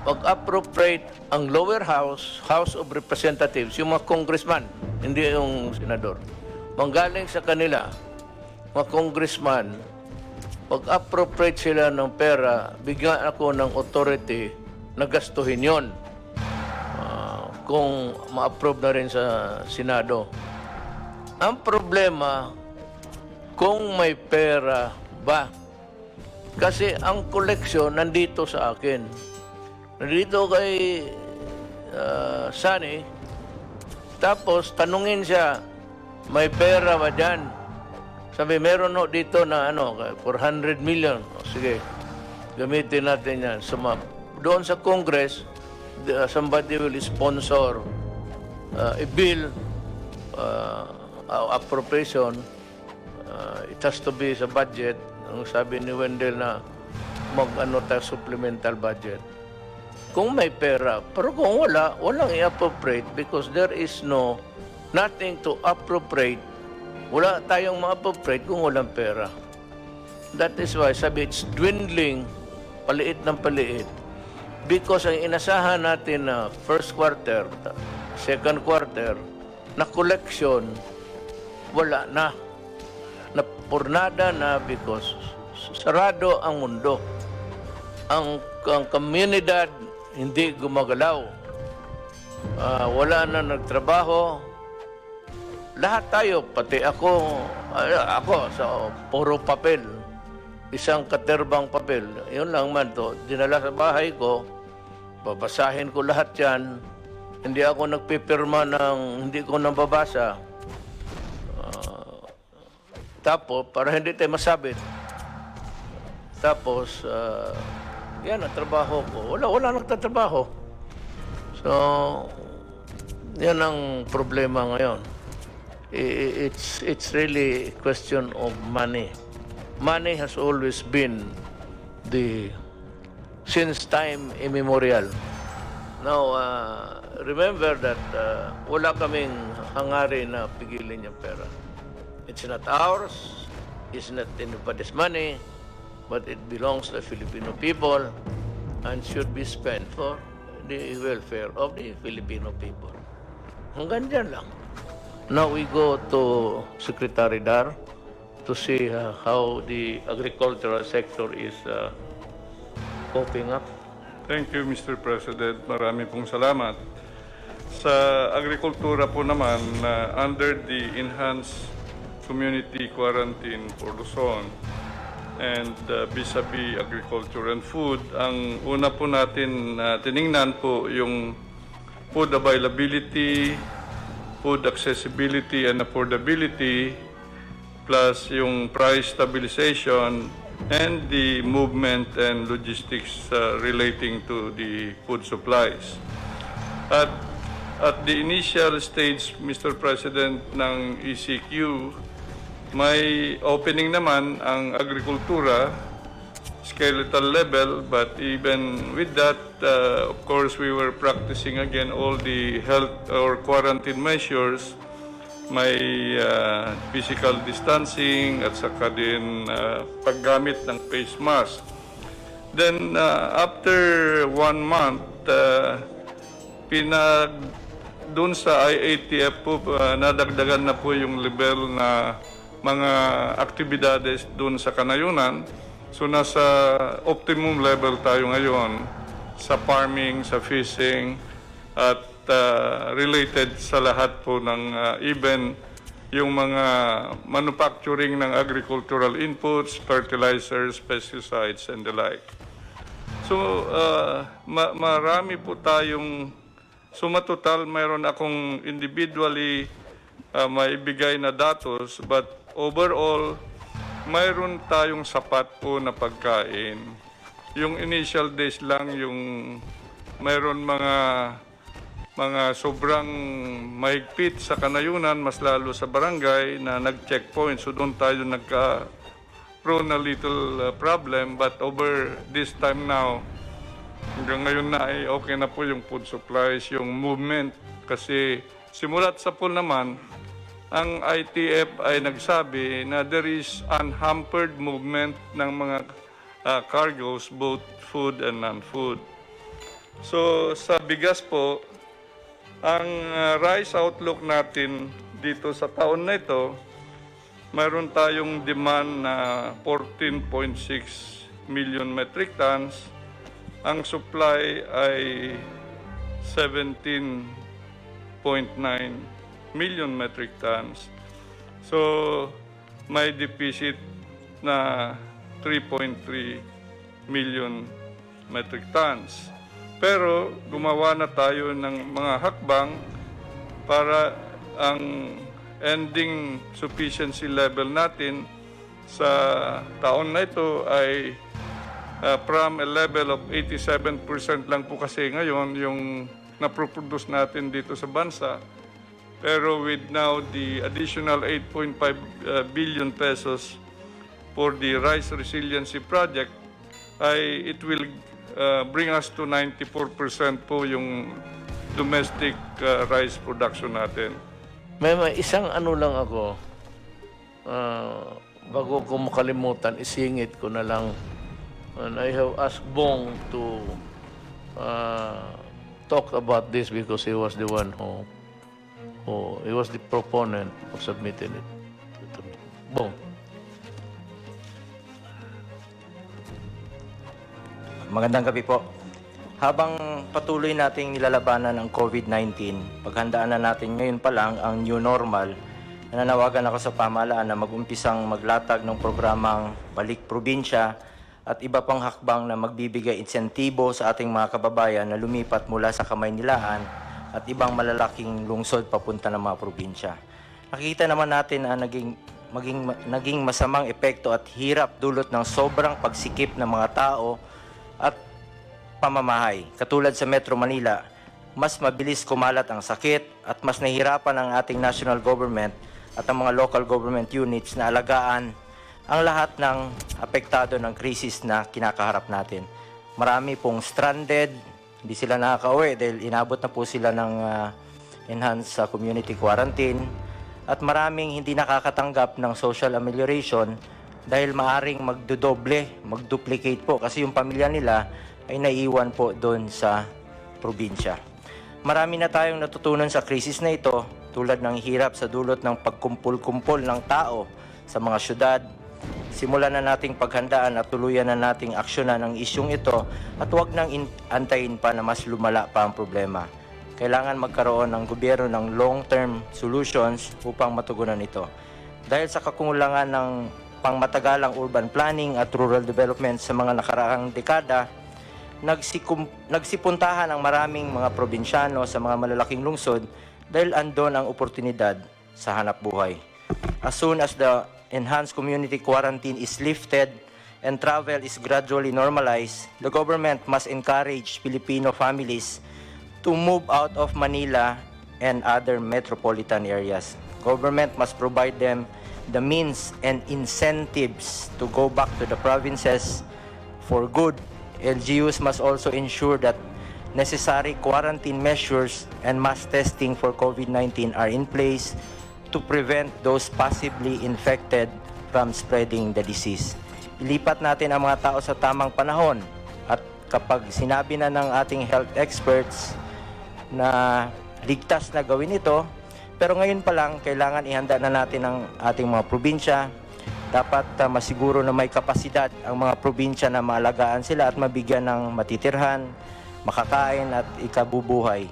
Pag-appropriate ang lower house, House of Representatives, yung mga congressman, hindi yung senador, manggaling sa kanila, mga congressman, pag-appropriate sila ng pera, bigyan ako ng authority na gastuhin yon. Kung ma-approve na rin sa Senado. Ang problema, kung may pera ba? Kasi ang koleksyon nandito sa akin. Nandito kay Sunny. Tapos tanungin siya, may pera ba dyan? Sabi, meron no dito na 400 million. O, sige, gamitin natin yan. Doon sa Congress, somebody will sponsor a bill, appropriation. It has to be sa budget. Ang sabi ni Wendell na tayo supplemental budget. Kung may pera, pero kung wala, walang i-appropriate because there is nothing to appropriate. Wala tayong ma-appropriate kung walang pera. That is why sabi it's dwindling, paliit ng paliit. Because ang inasahan natin na first quarter, second quarter, na collection, wala na. Napurnada na because sarado ang mundo. Ang komunidad hindi gumagalaw. Wala na nagtrabaho. Lahat tayo, pati ako sa puro papel. Isang katerbang papel. Yun lang man to. Dinala sa bahay ko, babasahin ko lahat yan. Hindi ako nagpipirma ng hindi ko nababasa. Tapos, para hindi tayo masabit. Tapos, yan ang trabaho ko. Wala nagtatrabaho. So, yan ang problema ngayon. It's really a question of money. Money has always been since time immemorial. Now, remember that wala kaming hangarin na pigilin yung pera. It's not ours. is not anybody's money, but it belongs to the Filipino people and should be spent for the welfare of the Filipino people. Hanggang dyan lang. Now we go to Secretary Dar to see how the agricultural sector is coping up.
Thank you, Mr. President. Marami pong salamat. Sa agrikultura po naman, under the enhanced community quarantine for Luzon and vis-a-vis agriculture and food, ang una po natin tiningnan po yung food availability, food accessibility and affordability, plus yung price stabilization and the movement and logistics relating to the food supplies. At the initial stage, Mr. President, ng ECQ, may opening naman ang agrikultura, skeletal level, but even with that, of course, we were practicing again all the health or quarantine measures. May physical distancing at saka din paggamit ng face mask. Then after 1 month, doon sa IATF po, nadagdagan na po yung level na mga aktibidades doon sa kanayunan. So nasa optimum level tayo ngayon sa farming, sa fishing, at related sa lahat po ng even yung mga manufacturing ng agricultural inputs, fertilizers, pesticides, and the like. So, marami po tayong, matotal, mayroon akong individually maibigay na datos, but overall, mayroon tayong sapat po na pagkain. Yung initial days lang, yung mayroon mga sobrang mahigpit sa kanayunan, mas lalo sa barangay na nag-checkpoint. So doon tayo nagka-prone a little problem. But over this time now, hanggang ngayon na ay okay na po yung food supplies, yung movement. Kasi simulat sa pool naman, ang ITF ay nagsabi na there is unhampered movement ng mga cargoes, both food and non-food. So sa bigas po, ang rice outlook natin dito sa taon na ito, mayroon tayong demand na 14.6 million metric tons. Ang supply ay 17.9 million metric tons. So, may deficit na 3.3 million metric tons. Pero gumawa na tayo ng mga hakbang para ang ending sufficiency level natin sa taon na ito ay from a level of 87% lang po kasi ngayon yung naproproduce natin dito sa bansa. Pero with now the additional 8.5 billion pesos for the Rice Resiliency Project, it will bring us to 94% po yung domestic rice production natin.
May isang ano lang ako, bago ko makalimutan, isingit ko na lang. And I have asked Bong to talk about this because he was the one who he was the proponent of submitting it to me. Bong.
Magandang gabi po. Habang patuloy nating nilalabanan ang COVID-19, paghandaan na natin ngayon pa lang ang new normal, nananawagan ako sa pamahalaan na mag-umpisang maglatag ng programang Balik Probinsya at iba pang hakbang na magbibigay insentibo sa ating mga kababayan na lumipat mula sa Kamaynilaan at ibang malalaking lungsod papunta ng mga probinsya. Nakikita naman natin na naging masamang epekto at hirap dulot ng sobrang pagsikip ng mga tao at pamamahay. Katulad sa Metro Manila, mas mabilis kumalat ang sakit at mas nahihirapan ang ating national government at ang mga local government units na alagaan ang lahat ng apektado ng krisis na kinakaharap natin. Marami pong stranded, hindi sila nakaka-uwi dahil inabot na po sila ng enhanced community quarantine at maraming hindi nakakatanggap ng social amelioration dahil maaring magduplicate po kasi yung pamilya nila ay naiwan po doon sa probinsya. Marami na tayong natutunan sa krisis na ito tulad ng hirap sa dulot ng pagkumpul-kumpol ng tao sa mga syudad. Simulan na nating paghandaan at tuluyan na nating aksyonan ang isyong ito at huwag nang antayin pa na mas lumala pa ang problema. Kailangan magkaroon ng gobyerno ng long-term solutions upang matugunan ito. Dahil sa kakulangan ng pangmatagalang urban planning at rural development sa mga nakaraang dekada, nagsipuntahan ang maraming mga probinsyano sa mga malalaking lungsod dahil andon ang oportunidad sa hanap buhay. As soon as the enhanced community quarantine is lifted and travel is gradually normalized, the government must encourage Filipino families to move out of Manila and other metropolitan areas. Government must provide them the means and incentives to go back to the provinces for good. LGUs must also ensure that necessary quarantine measures and mass testing for COVID-19 are in place to prevent those possibly infected from spreading the disease. Ilipat natin ang mga tao sa tamang panahon at kapag sinabi na ng ating health experts na ligtas na gawin ito, pero ngayon pa lang kailangan ihanda na natin ang ating mga probinsya. Dapat masiguro na may kapasidad ang mga probinsya na maalagaan sila at mabigyan ng matitirhan, makakain at ikabubuhay.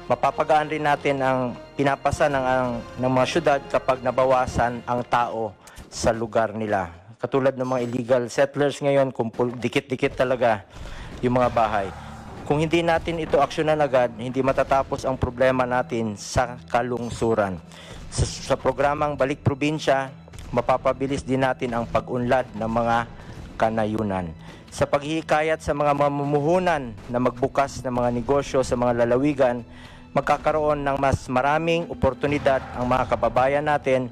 Mapapagaan rin natin ang pinapasa ng mga syudad kapag nabawasan ang tao sa lugar nila. Katulad ng mga illegal settlers ngayon, dikit-dikit talaga yung mga bahay. Kung hindi natin ito aksyonan agad, hindi matatapos ang problema natin sa kalungsuran. Sa programang Balik Probinsya, mapapabilis din natin ang pag-unlad ng mga kanayunan. Sa paghihikayat sa mga mamumuhunan na magbukas ng mga negosyo sa mga lalawigan, magkakaroon ng mas maraming oportunidad ang mga kababayan natin.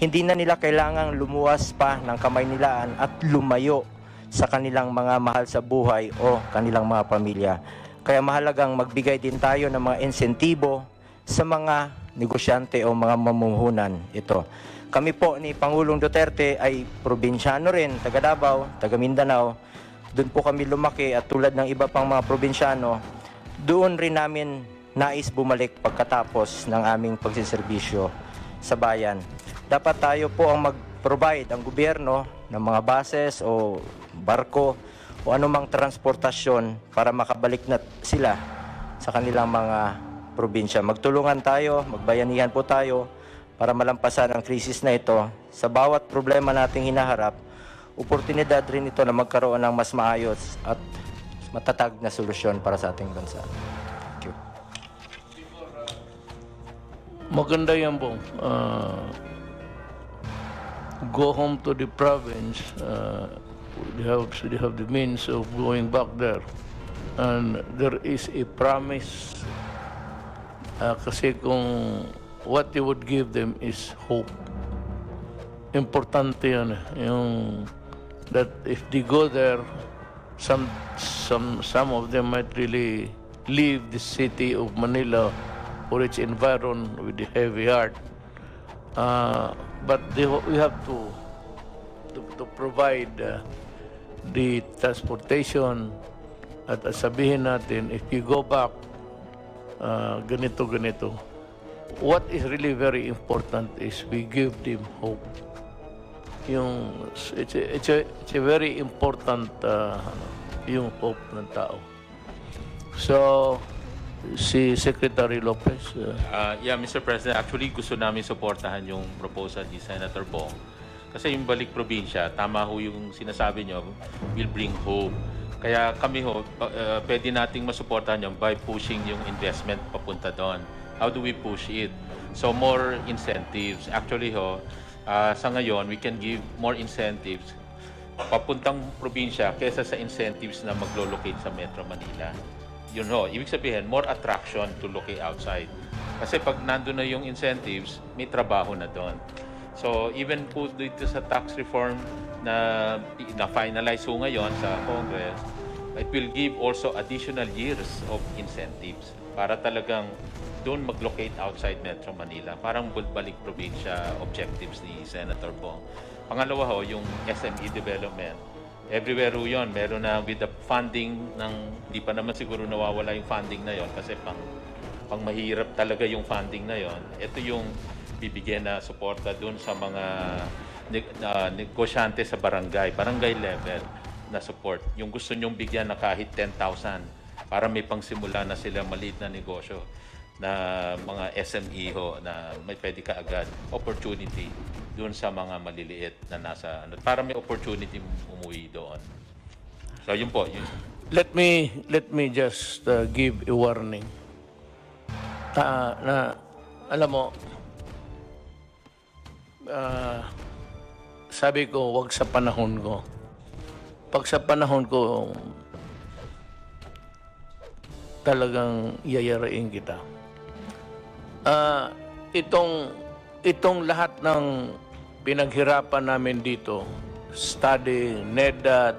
Hindi na nila kailangang lumuwas pa ng kamay nilaan at lumayo sa kanilang mga mahal sa buhay o kanilang mga pamilya. Kaya mahalagang magbigay din tayo ng mga insentibo sa mga negosyante o mga mamumuhunan ito. Kami po ni Pangulong Duterte ay probinsyano rin, taga Davao, taga Mindanao. Doon po kami lumaki at tulad ng iba pang mga probinsyano, doon rin namin nais bumalik pagkatapos ng aming pagsiservisyo sa bayan. Dapat tayo po ang mag-provide ang gobyerno ng mga buses o barko o anumang transportasyon para makabalik na sila sa kanilang mga probinsya. Magtulungan tayo, magbayanihan po tayo para malampasan ang krisis na ito. Sa bawat problema nating hinaharap, oportunidad rin ito na magkaroon ng mas maayos at matatag na solusyon para sa ating bansa. Thank you.
Maganda yan po. Go home to the province. They have the means of going back there. And there is a promise. Kasi kung what you would give them is hope. Importante yan. Yung that if they go there, some of them might really leave the city of Manila or its environment with a heavy heart. But we have to provide the transportation at sabihin natin, if you go back, ganito. What is really very important is we give them hope. It's a very important yung hope ng tao. So, si Secretary Lopez.
Yeah, Mr. President, actually gusto namin suportahan yung proposal ni Senator Bong. Kasi yung Balik Probinsya, tama ho yung sinasabi nyo, will bring hope. Kaya kami ho, pwede nating masuportahan yung by pushing yung investment papunta doon. How do we push it? So more incentives. Actually ho, sa ngayon, we can give more incentives papuntang probinsya kesa sa incentives na maglo-locate sa Metro Manila. Yun ho, ibig sabihin, more attraction to locate outside. Kasi pag nandun na yung incentives, may trabaho na doon. So even po dito sa tax reform na finalize ho ngayon sa Congress, it will give also additional years of incentives para talagang doon mag-locate outside Metro Manila. Parang Balik Probinsya objectives ni Senator Bong. Pangalawa ho, yung SME development. Everywhere ho yun, meron na with the funding ng, di pa naman siguro nawawala yung funding na yon kasi pang mahirap talaga yung funding na yon. Ito yung bibigyan na suporta dun sa mga negosyante sa barangay level na support. Yung gusto nyong bigyan na kahit 10,000 para may pangsimula na sila maliit na negosyo na mga SME ho na may pwede ka agad opportunity doon sa mga maliliit na nasa ano para may opportunity umuwi doon. So yun po, yun.
Let me just give a warning. Na alam mo, sabi ko wag sa panahon ko. Pag sa panahon ko talagang yayarain kita. Itong lahat ng pinaghirapan namin dito, study, NEDA,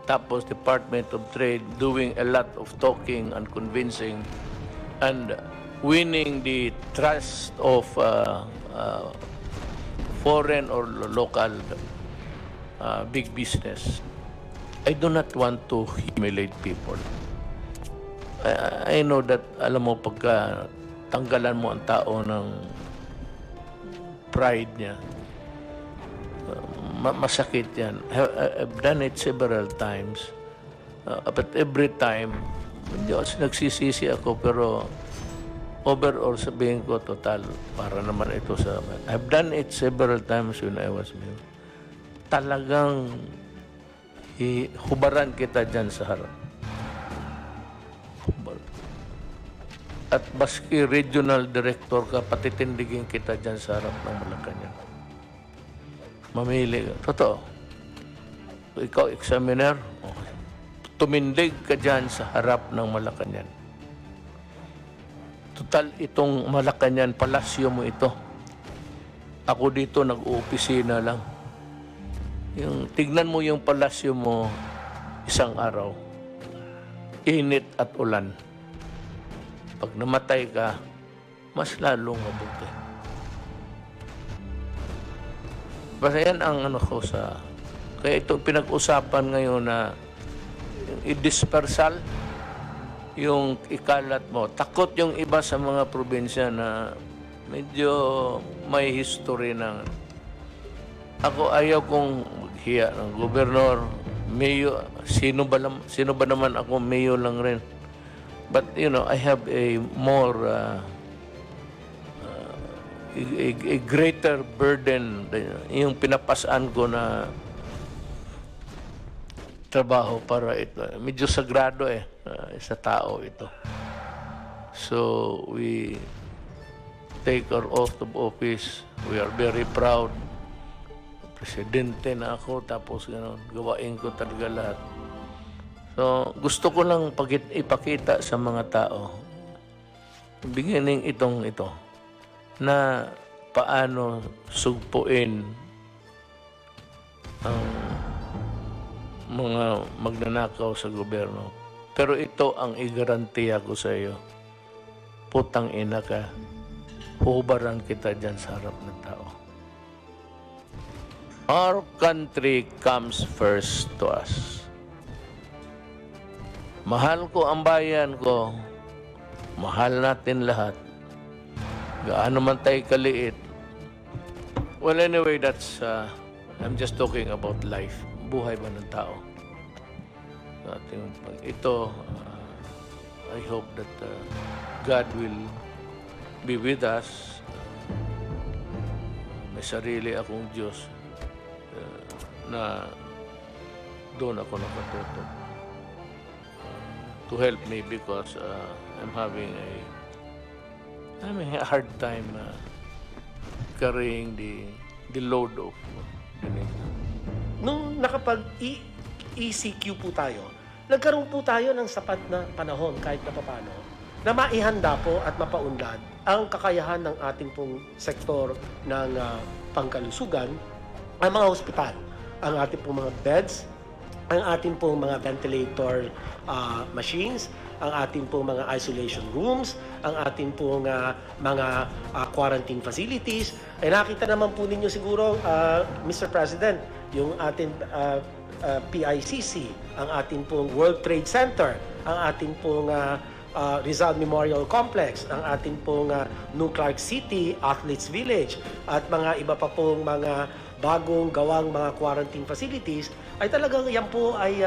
tapos Department of Trade, doing a lot of talking and convincing and winning the trust of foreign or local big business. I do not want to humiliate people. I know that, alam mo, pagka tanggalan mo ang tao ng pride niya, masakit yan. I've done it several times. But every time, nagsisisi ako, pero overall sabihin ko, total, para naman ito sa... I've done it several times when I was mayor. Talagang hubaran kita dyan sa harap. At baski regional director ka, patitindigin kita dyan sa harap ng Malacanang. Mamili ka. Totoo. Ikaw, examiner, okay. Tumindig ka dyan sa harap ng Malacanang. Total, itong Malacanang, palasyo mo ito. Ako dito, nag-uopisina lang. Tignan mo yung palasyo mo isang araw. Init at ulan. Pag namatay ka, mas lalong mabuti. Basta yan ang ano ko sa... Kaya ito pinag-usapan ngayon na i-dispersal yung ikalat mo. Takot yung iba sa mga probinsya na medyo may history ng... Ako ayaw kong maghiya ng gobernador, mayor, sino ba naman ako, mayor lang rin. But, you know, I have a more, a greater burden, yung pinapasaan ko na trabaho para ito. Medyo sagrado sa tao ito. So, we take our oath of office. We are very proud. Presidente na ako, tapos gano'n, gawain ko talaga lahat. So, gusto ko lang ipakita sa mga tao, beginning ito, na paano sugpuin ang mga magnanakaw sa gobyerno. Pero ito ang igarantiya ko sa iyo. Putang ina ka, hubaran kita dyan sa harap ng tao. Our country comes first to us. Mahal ko ang bayan ko. Mahal natin lahat. Gaano man tayo kaliit. Well, anyway, that's... I'm just talking about life. Buhay ba ng tao? Ito, I hope that God will be with us. May sarili akong Diyos na doon ako nakatutok. To help me because I'm having a hard time carrying the load of the nation.
Nung nakapag-ECQ po tayo, nagkaroon po tayo ng sapat na panahon kahit na papano na maihanda po at mapaunlad ang kakayahan ng ating pong sektor ng pangkalusugan, ang mga ospital, ang ating pong mga beds, ang ating pong mga ventilator machines, ang ating pong mga isolation rooms, ang ating pong mga quarantine facilities. Ay nakita naman po ninyo siguro, Mr. President, yung ating PICC, ang ating pong World Trade Center, ang ating pong Rizal Memorial Complex, ang ating pong New Clark City Athletes Village, at mga iba pa pong mga bagong gawang mga quarantine facilities, ay talagang yan po ay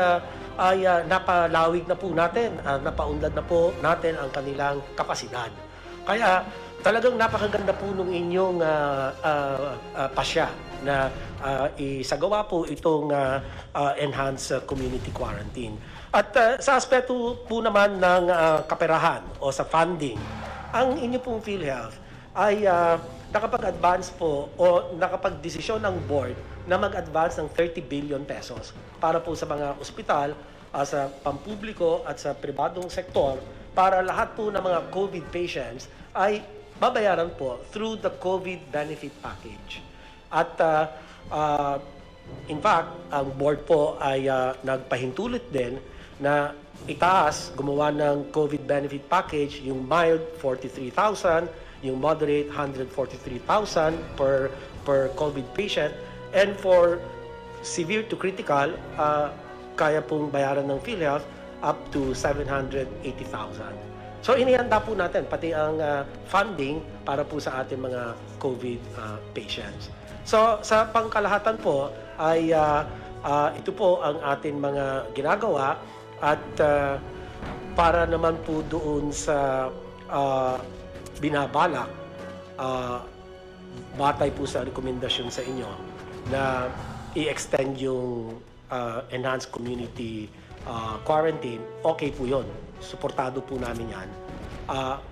napalawig na po natin, napaunlad na po natin ang kanilang kapasidad. Kaya talagang napakaganda po nung inyong pasya na isagawa po itong enhanced community quarantine. At sa aspeto po naman ng kaperahan o sa funding, ang inyo pong PhilHealth ay nakapag-advance po o nakapag-desisyon ng board na mag-advance ng 30 billion pesos para po sa mga ospital, sa pampubliko at sa pribadong sektor, para lahat po ng mga COVID patients ay babayaran po through the COVID benefit package. At in fact, ang board po ay nagpahintulot din na itaas, gumawa ng COVID benefit package, yung mild 43,000, yung moderate 143,000 per COVID patient, and for severe to critical, kaya pong bayaran ng PhilHealth up to 780,000. So inihanda po natin pati ang funding para po sa ating mga COVID patients. So sa pangkalahatan po ay ito po ang ating mga ginagawa, at para naman po doon sa binabalak, batay po sa rekomendasyon sa inyo na i-extend yung enhanced community quarantine, okay po yun. Suportado po namin yan.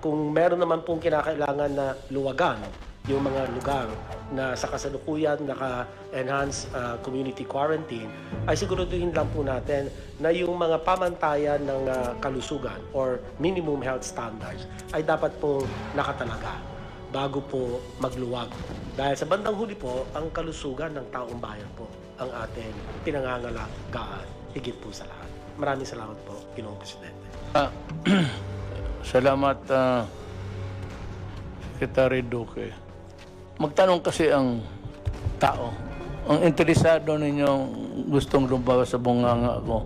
Kung meron naman pong kinakailangan na luwagan yung mga lugar na sa kasalukuyan naka-enhance community quarantine, ay siguraduhin lang po natin na yung mga pamantayan ng kalusugan or minimum health standards ay dapat po nakatalaga bago po magluwag. Dahil sa bandang huli po, ang kalusugan ng taong bayan po ang ating pinangangalagaan, higit po sa lahat. Maraming salamat po, Ginoong Presidente.
Salamat, Secretary Duque. Magtanong kasi ang tao, ang interesado ninyong gustong lumabas sa bunganga ko,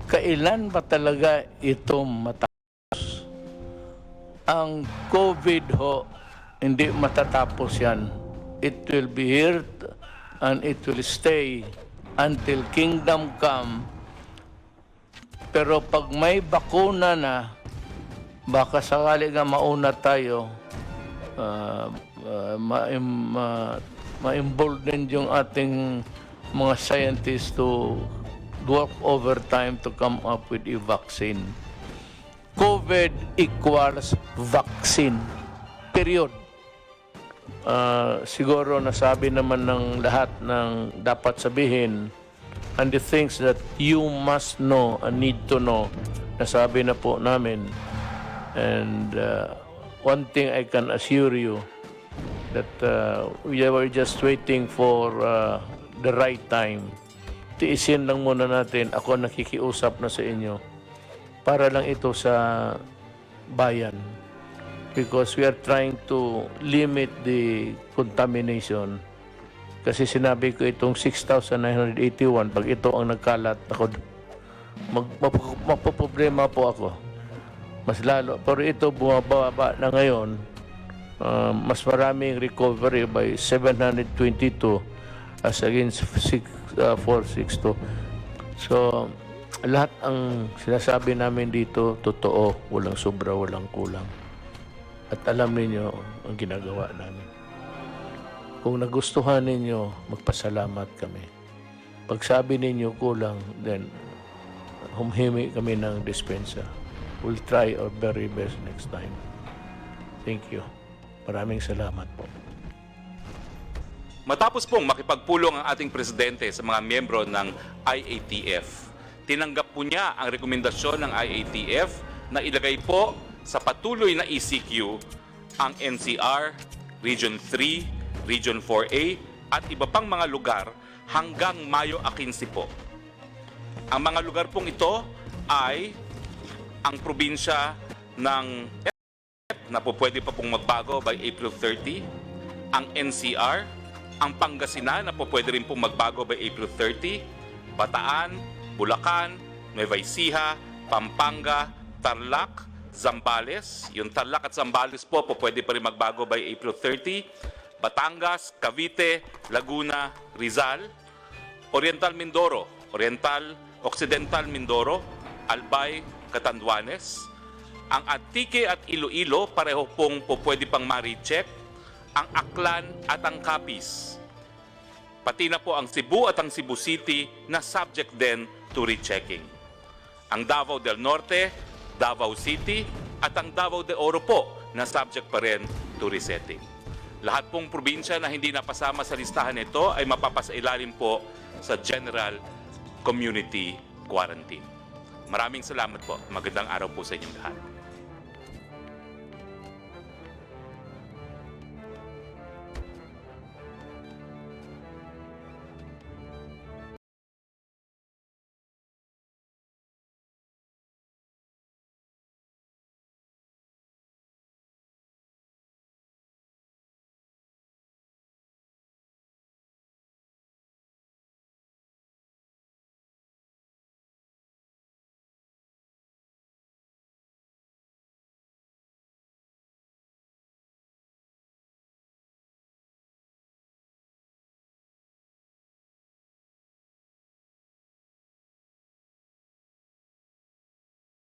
kailan ba talaga ito matapos? Ang COVID ho, hindi matatapos yan. It will be here and it will stay until kingdom come. Pero pag may bakuna na, baka sakali nga mauna tayo, ma-involve din yung ating mga scientists to work overtime to come up with a vaccine. COVID equals vaccine. Period. Siguro nasabi naman ng lahat ng dapat sabihin, and the things that you must know and need to know, nasabi na po namin. And one thing I can assure you, that we were just waiting for the right time. Tiisin lang muna natin, ako nakikiusap na sa inyo, para lang ito sa bayan. Because we are trying to limit the contamination. Kasi sinabi ko itong 6,981, pag ito ang nagkalat, ako, mapoproblema po ako. Mas lalo. Pero ito bumababa na ngayon, mas maraming recovery by 722 as against 462. So, lahat ang sinasabi namin dito, totoo. Walang sobra, walang kulang. At alam ninyo ang ginagawa namin. Kung nagustuhan ninyo, magpasalamat kami. Pag sabi ninyo kulang, then humhimi kami ng dispensa. We'll try our very best next time. Thank you. Maraming salamat po.
Matapos pong makipagpulong ang ating presidente sa mga miyembro ng IATF, tinanggap po niya ang rekomendasyon ng IATF na ilagay po sa patuloy na ECQ ang NCR, Region 3, Region 4A at iba pang mga lugar hanggang Mayo 15 po. Ang mga lugar pong ito ay ang probinsya ng na po pwede pa pong magbago by April 30, ang NCR, ang Pangasinan na po pwede rin pong magbago by April 30, Bataan, Bulacan, Nueva Ecija, Pampanga, Tarlac, Zambales. Yung Tarlac at Zambales po pwede pa rin magbago by April 30, Batangas, Cavite, Laguna, Rizal, Oriental Mindoro, Occidental Mindoro, Albay, Catanduanes. Ang Antique at Iloilo, pareho pong pwede pang ma-recheck. Ang Aklan at ang Capiz. Pati na po ang Cebu at ang Cebu City na subject din to rechecking. Ang Davao del Norte, Davao City, at ang Davao de Oro po na subject pa rin to resetting. Lahat pong probinsya na hindi napasama sa listahan nito ay mapapasailalim po sa General Community Quarantine. Maraming salamat po. Magandang araw po sa inyong lahat.